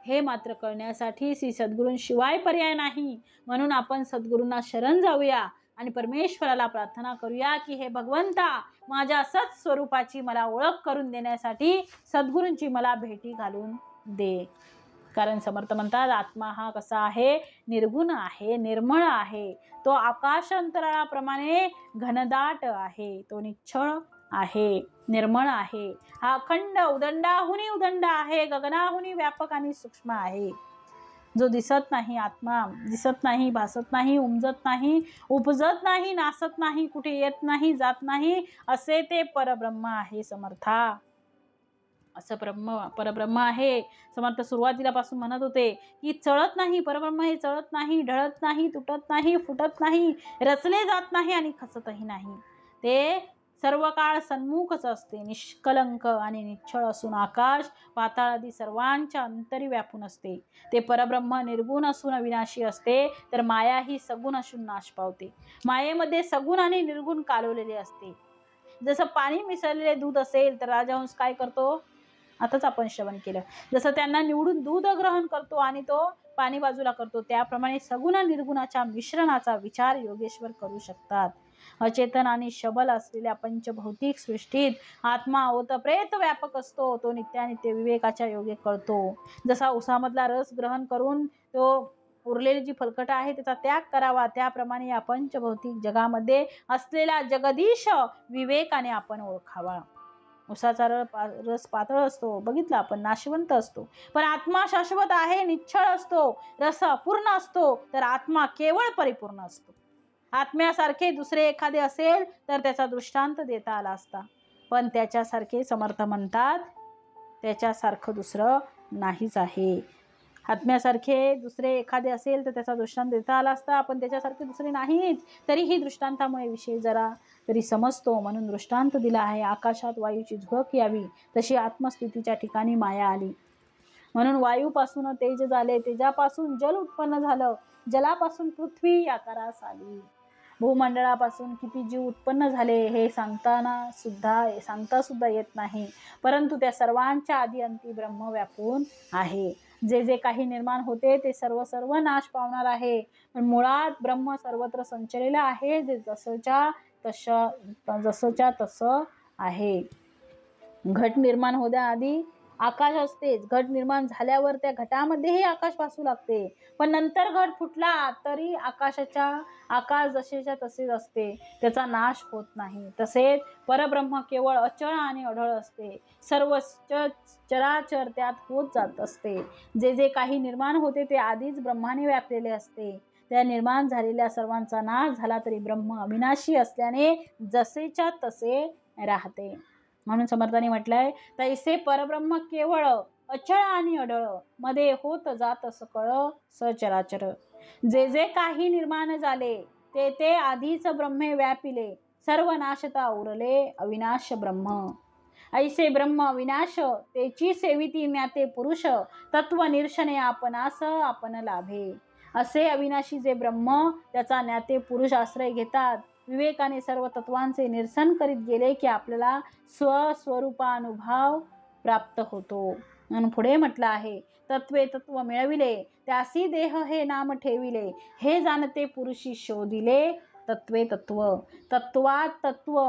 हे मात्र कळण्यासाठी श्री सद्गुरूंशिवाय पर्याय नाही. म्हणून आपण सद्गुरूंना शरण जाऊया आणि परमेश्वराला प्रार्थना करूया की हे भगवंता, माझ्या सत् स्वरूपाची मला ओळख करून देण्यासाठी सद्गुरूंची मला भेटी घालून दे. कारण समर्थ म्हणतात, आत्मा हा कसा आहे, निर्गुण आहे, निर्मळ आहे. तो आकाश अंतराळाप्रमाणे घनदाट आहे, तो निश्चळ आहे, निर्मळ आहे. हा अखंड उदंडाहुनी उदंड आहे, गगनाहुनी व्यापक आणि सूक्ष्म आहे. जो दिसत नाही आत्मा, दिसत नाही, भासत नाही, उमजत नाही, उपजत नाही, नासत नाही, कुठे येत नाही, जात नाही, असे ते परब्रह्म आहे समर्था. असं परब्रह्म आहे. समर्थ सुरुवातीला पासून म्हणत होते की चळत नाही, परब्रह्म हे चळत नाही, ढळत नाही, तुटत नाही, फुटत नाही, रचले जात नाही आणि खचतही नाही. ते सर्व काळ सन्मुखच असते, निष्कलंक आणि निश्चळ असून आकाश पाताळ आदी सर्वांच्या अंतरी व्यापून असते. ते परब्रह्म निर्गुण असून अविनाशी असते, तर माया ही सगुण असून नाश पावते. मायेमध्ये सगुण आणि निर्गुण कालवलेले असते. जसं पाणी मिसळलेले दूध असेल तर राजहंस काय करतो, आताच आपण श्रवण केलं, जसं त्यांना निवडून दूध ग्रहण करतो आणि तो पाणी बाजूला करतो, त्याप्रमाणे सगुण निर्गुणाच्या मिश्रणाचा विचार योगेश्वर करू शकतात. अचेतन आणि शबल असलेल्या पंचभौतिक सृष्टीत आत्मा ओतप्रेत व्यापक असतो. तो नित्यानित्य विवेकाच्या योगे कळतो. जसा उसामधला रस ग्रहण करून तो उरलेली जी फलकट आहे त्याचा त्याग करावा, त्याप्रमाणे या पंचभौतिक जगामध्ये असलेला जगदीश विवेकाने आपण ओळखावा. उसाचा रस पातळ असतो, बघितला आपण, नाशवंत असतो, पण आत्मा शाश्वत आहे, निश्चळ असतो, रस अपूर्ण असतो, तर आत्मा केवळ परिपूर्ण असतो. आत्म्यासारखे दुसरे एखादे असेल तर त्याचा दृष्टांत देता आला असता, पण त्याच्यासारखे समर्थ म्हणतात त्याच्यासारखं दुसरं नाहीच आहे. आत्म्यासारखे दुसरे एखादे असेल तर त्याचा दृष्टांत देता आला असता, पण त्याच्यासारखे दुसरे नाहीत. तरीही दृष्टांतामुळे विषय जरा तरी समजतो, म्हणून दृष्टांत दिला आहे. आकाशात वायूची झुळक यावी तशी आत्मस्थितीच्या ठिकाणी माया आली, म्हणून वायूपासून तेज झाले, तेजापासून जल उत्पन्न झालं, जलापासून पृथ्वी आकारास आली. भूमंडळापासून किती जीव उत्पन्न झाले हे सांगता सुद्धा येत नाही, परंतु त्या सर्वांच्या आधी अंती ब्रह्म व्यापून आहे. जे जे काही निर्माण होते ते सर्व नाश पावणार आहे, पण मुळात ब्रह्म सर्वत्र संचलेला आहे, जे जसंच्या तसं आहे. घट निर्माण होण्याआधी आकाश असतेच, घट निर्माण झाल्यावर त्या घटामध्येही आकाश भासू लागते, पण नंतर घट फुटला तरी आकाश जसेच्या तसेच असते, त्याचा नाश होत नाही. तसेच परब्रह्म केवळ अचळ आणि अढळ असते, सर्व चराचर त्यात होत जात असते. जे जे काही निर्माण होते ते आधीच ब्रह्माने व्यापलेले असते. त्या निर्माण झालेल्या सर्वांचा नाश झाला तरी ब्रह्म अविनाशी असल्याने जसेच्या तसे राहते. म्हणून समर्थांनी म्हटलंय, तैसे परब्रह्म केवळ अचळ आणि अढळ, मध्ये होत जात सकळ सचराचर. जे जे काही निर्माण झाले ते ते आधीच ब्रह्मे व्यापिले, सर्व नाशता उरले अविनाश ब्रह्म. ऐसे ब्रह्म अविनाश तेची सेविती ज्ञाते पुरुष, तत्व निरशने आपणास आपण लाभे. असे अविनाशी जे ब्रह्म त्याचा ज्ञाते पुरुष आश्रय घेतात, विवेकाने सर्व तत्वांचे निरसन करीत गेले की आपल्याला स्वस्वरूपानुभव प्राप्त होतो. म्हणून पुढे म्हटलं आहे, तत्वे तत्व मिळविले त्यासी देह हे नाम ठेविले, हे जाणते पुरुषी शोधिले तत्वे तत्व. तत्वात तत्व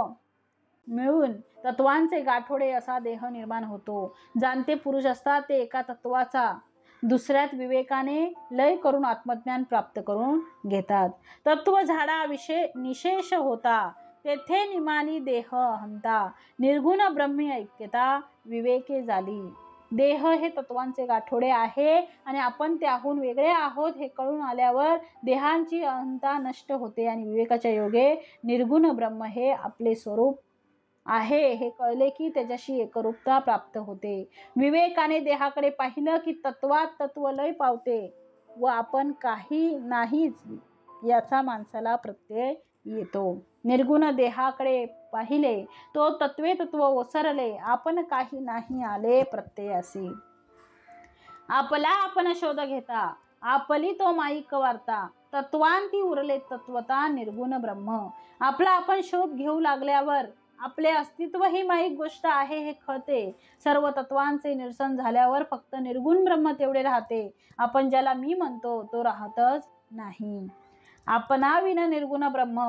मिळून तत्वांचे गाठोडे असा देह निर्माण होतो. जाणते पुरुष असतात ते एका तत्वाचा दुसऱ्यात विवेकाने लय करून आत्मज्ञान प्राप्त करून घेतात. तत्व झाडा निशेष होता, तेथे निमानी देह हंता, निर्गुण ब्रह्मी ऐक्यता विवेके झाली. देह हे तत्वांचे गाठोडे आहे आणि आपण त्याहून वेगळे आहोत हे कळून आल्यावर देहांची अहंता नष्ट होते आणि विवेकाच्या योगे निर्गुण ब्रह्म हे आपले स्वरूप आहे हे कळले की त्याच्याशी एकरूपता प्राप्त होते. विवेकाने देहाकडे पाहिलं की तत्वात तत्व लय पावते व आपण काही नाहीच याचा माणसाला प्रत्यय येतो. निर्गुण देहाकडे पाहिले तो तत्वे तत्व ओसरले, आपण काही नाही आले प्रत्ययासी. आपला आपण शोध घेता, आपली तो माईक वार्ता, तत्वांती उरले तत्वता निर्गुण ब्रह्म. आपला आपण शोध घेऊ लागल्यावर आपले अस्तित्व ही माईक गोष्ट आहे हे कळते. सर्व तत्वांचे निरसन झाल्यावर फक्त निर्गुण ब्रह्म तेवढे राहते. आपण ज्याला मी म्हणतो तो राहतच नाही. आपणाविन निर्गुण ब्रह्म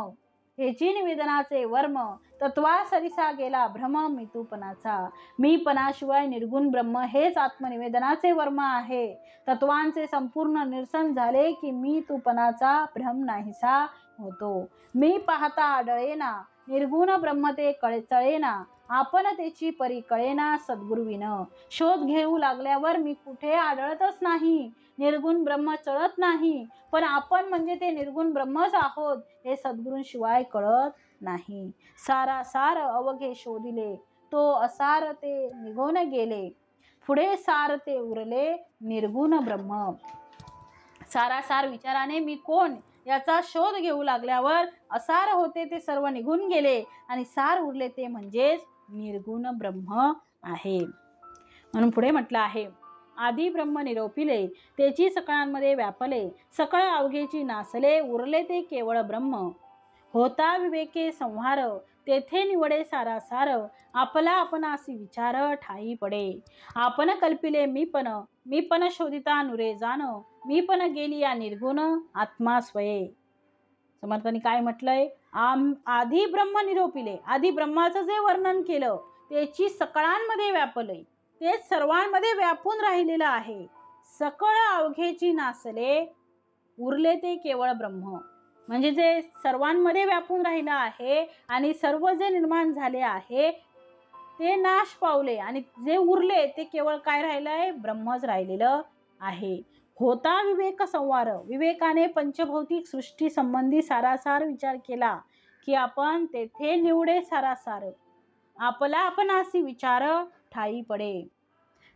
हेची निवेदनाचे वर्म, तत्वा सरिसा गेला भ्रम मितूपणाचा. मीपणाशिवाय निर्गुण ब्रह्म हेच आत्मनिवेदनाचे वर्म आहे. तत्वांचे संपूर्ण निरसन झाले की मीतूपणाचा भ्रम नाहीसा होतो. मी पाहता आढळेना, निर्गुण ब्रह्म ते चळेना, आपण त्याची परी कळेना सद्गुरुविन. शोध घेऊ लागल्यावर मी कुठे आढळतच नाही, निर्गुण ब्रह्म चढत नाही, पण आपण म्हणजे ते निर्गुण ब्रह्मच आहोत हे सद्गुरूंशिवाय कळत नाही. सारासार अवघे शोधिले, तो असार ते निघून गेले, पुढे सार ते उरले निर्गुण ब्रह्म. सारासार विचाराने मी कोण याचा शोध घेऊ लागल्यावर असार होते ते सर्व निघून गेले आणि सार उरले ते म्हणजेच निर्गुण ब्रह्म आहे. म्हणून पुढे म्हटलं आहे, आदी ब्रह्म निरोपिले, तेची सकळांमध्ये व्यापले, सकळ अवघेची नासले, उरले ते केवळ ब्रह्म. होता विवेके संहार, तेथे निवडे सारासार, आपला आपणासी विचार ठाई पडे. आपण कल्पिले मीपण शोधिता नुरे जाण, मीपण गेली या निर्गुण आत्मा स्वये. समर्थांनी काय म्हटलंय, आधी ब्रह्म निरोपिले, आधी ब्रह्माचं जे वर्णन केलं त्याची सकळांमध्ये व्यापलंय, ते सर्वांमध्ये व्यापून राहिलेलं आहे. सकळ अवघेची नासले, उरले ते केवळ ब्रह्म. म्हणजे जे सर्वांमध्ये व्यापून राहिलं आहे आणि सर्व जे निर्माण झाले आहे ते नाश पावले आणि जे उरले ते केवळ काय राहिलं आहे, ब्रह्मच राहिलेलं आहे. होता विवेक संवार, विवेकाने पंचभौतिक सृष्टी संबंधी सारासार विचार केला की आपण तेथे निवडे सारासार, आपला आपणासी विचार ठाई पडे.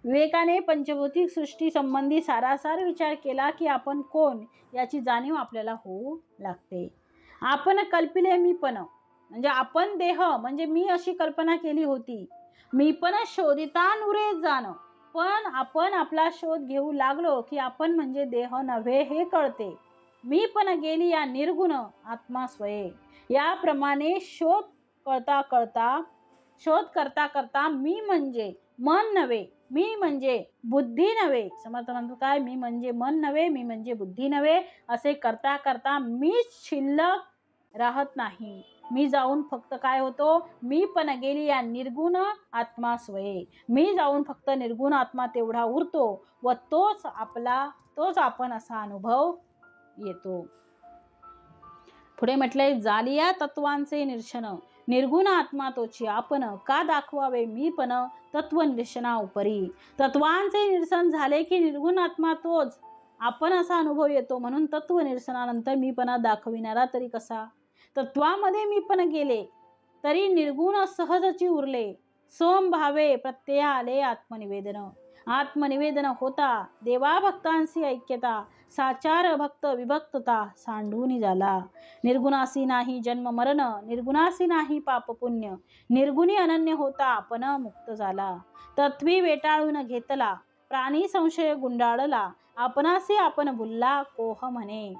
विवेकाने पंचभौतिक सृष्टी संबंधी सारासार विचार केला की आपण कोण याची जाणीव आपल्याला होऊ लागते. आपण कल्पिले मीपण, म्हणजे आपण देह म्हणजे मी अशी कल्पना केली होती. मीपण शोधिता नुरे जाण, पण आपण आपला शोध घेऊ लागलो की आपण म्हणजे देह नव्हे हे कळते. मी पण गेली या निर्गुण आत्मा स्वये. याप्रमाणे शोध करता करता मी म्हणजे मन नव्हे, मी म्हणजे बुद्धी नव्हे. समर्थ म्हणतो काय, मी म्हणजे मन नव्हे, मी म्हणजे बुद्धी नव्हे, असे करता करता मीच शिल्लक राहत नाही. मी जाऊन फक्त काय होतो, मी पण गेली या निर्गुण आत्मा स्वये. मी जाऊन फक्त निर्गुण आत्मा तेवढा उरतो व तोच आपण असा अनुभव येतो. पुढे म्हटलंय, जालिया तत्वांचे निरशन, निर्गुण आत्मा तोची आपण, का दाखवावे मी पण तत्व निरशना उपरी. तत्वांचे निरसन झाले की निर्गुण आत्मा तोच आपण असा अनुभव येतो. म्हणून तत्व निरसनानंतर मीपणा दाखविणारा तरी कसा. तत्वामध्ये मीपण गेले तरी निर्गुण सहजची उरले. सोम भावे प्रत्यय आले आत्मनिवेदन. आत्मनिवेदन होता देवा भक्तांशी ऐक्यता, साचार भक्त विभक्तता सांडूनी झाला. निर्गुणासी नाही जन्म मरण, निर्गुणासी नाही पाप पुण्य, निर्गुणी अनन्य होता आपण मुक्त झाला. तत्वी वेटाळून घेतला, प्राणी संशय गुंडाळला, आपणासी आपण भुलला कोह म्हणे.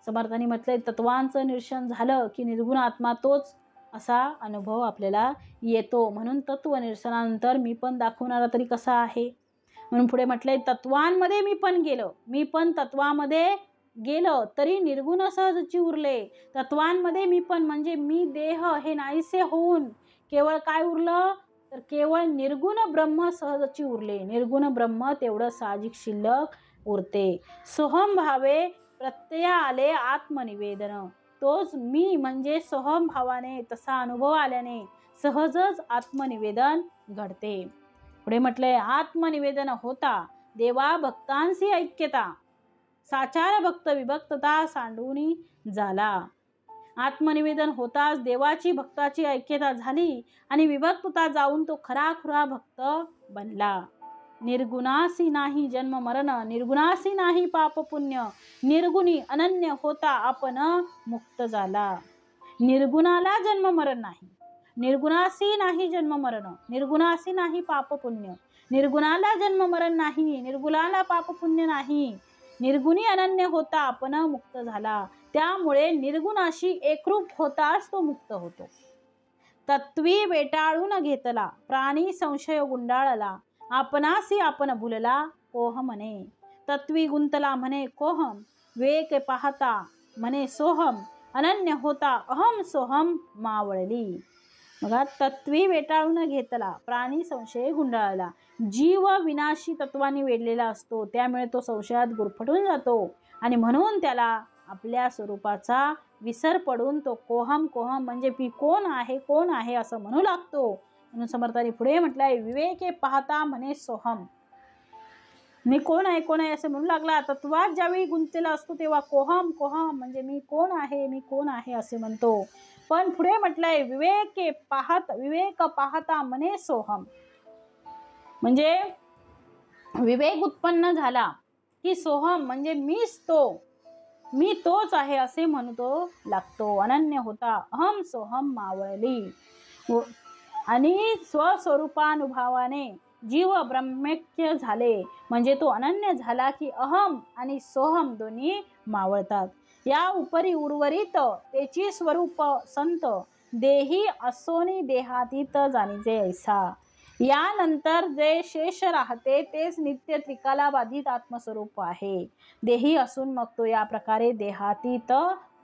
समर्थांनी म्हटलंय, तत्वांचं निरसन झालं की निर्गुण आत्मा तोच असा अनुभव आपल्याला येतो. म्हणून तत्व निरसनानंतर मी पण दाखवणारा तरी कसा आहे. म्हणून पुढे म्हटलंय, तत्वांमध्ये मी पण गेलो, मी पण तत्वामध्ये गेलो तरी निर्गुण सहजची उरले. तत्वांमध्ये मी पण म्हणजे मी देह हे नाहीसे होऊन केवळ काय उरलं, तर केवळ निर्गुण ब्रह्म सहजची उरले. निर्गुण ब्रह्म तेवढं साहजिक शिल्लक उरते. सोहम भावे प्रत्यय आले आत्मनिवेदन. तोच मी म्हणजे सोहम भावाने तसा अनुभव आल्याने सहजच आत्मनिवेदन घडते. पुढे म्हटलंय, आत्मनिवेदन होता देवा भक्तांशी ऐक्यता, साचार भक्त विभक्तता सांडूनी झाला. आत्मनिवेदन होताच देवाची भक्ताची ऐक्यता झाली आणि विभक्तता जाऊन तो खराखुरा भक्त बनला. निर्गुणासी नाही जन्म मरण, निर्गुणासी नाही पाप पुण्य, निर्गुणी अनन्य होता आपण मुक्त झाला. निर्गुणाला जन्म मरण नाही, निर्गुणासी नाही जन्म मरण, निर्गुणासी नाही पाप पुण्य, निर्गुणाला जन्म मरण नाही, निर्गुणाला पाप पुण्य नाही, निर्गुणी अनन्य होता आपण मुक्त झाला. त्यामुळे निर्गुणाशी एकरूप होताच तो मुक्त होतो. तत्वी वेटाळून घेतला, प्राणी संशय गुंडाळला, आपणासी आपण भुलला कोह म्हणे. तत्वी गुंतला म्हणे कोहम, वेक पाहता म्हणे सोहम, अनन्य होता अहम सोहम मावळली. बघा, तत्वी वेटाळून घेतला, प्राणी संशय गुंडाळला. जीव विनाशी तत्वाने वेढलेला असतो, त्यामुळे तो संशयात गुरफटून जातो आणि म्हणून त्याला आपल्या स्वरूपाचा विसर पडून तो कोहम कोहम म्हणजे मी कोण आहे असं म्हणू लागतो. म्हणून समर्थांनी पुढे म्हटलंय, विवेके पाहता म्हणे सोहम. मी कोण आहे कोण आहे असे म्हणू लागला. तत्वात ज्यावेळी गुंतलेला असतो तेव्हा कोहम कोहम म्हणजे मी कोण आहे मी कोण आहे असे म्हणतो. पण पुढे म्हटलंय विवेक पाहता मने सोहम, म्हणजे विवेक उत्पन्न झाला की सोहम म्हणजे मीच तो, मी तोच आहे असे म्हणतो लागतो. अनन्य होता अहम सोहम मावळली आणि स्वस्वरूपानुभावाने जीव ब्रह्मैक्य झाले, म्हणजे तो अनन्य झाला की अहम आणि सोहम दोन्ही मावळतात. या उपरी उर्वरित त्याची स्वरूप संत देही असोनी देहातीत जाणीचे ऐसा. यानंतर जे शेष राहते तेच नित्य त्रिकाला बाधित आत्मस्वरूप आहे. देही असून मग तो या प्रकारे देहातीत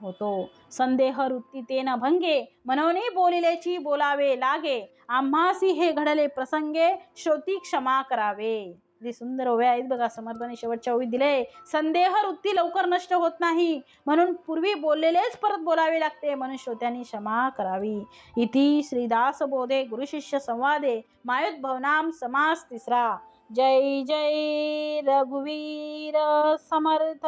होतो. संदेह वृत्ती तेन भंगे मनोनी बोलिलेची बोलावे लागे, आम्हासी हे घडले प्रसंगे श्रोती क्षमा करावे. किती सुंदर ओव्या आहेत बघा. समर्थाने शेवटच्या ओळीत दिले, संदेह वृत्ती लवकर नष्ट होत नाही म्हणून पूर्वी बोललेलेच परत बोलावे लागते, म्हणून श्रोत्यांनी क्षमा करावी. इति श्रीदास बोधे गुरुशिष्य संवादे मायुद्भवनाम समास तिसरा. जय जय रघुवीर समर्थ.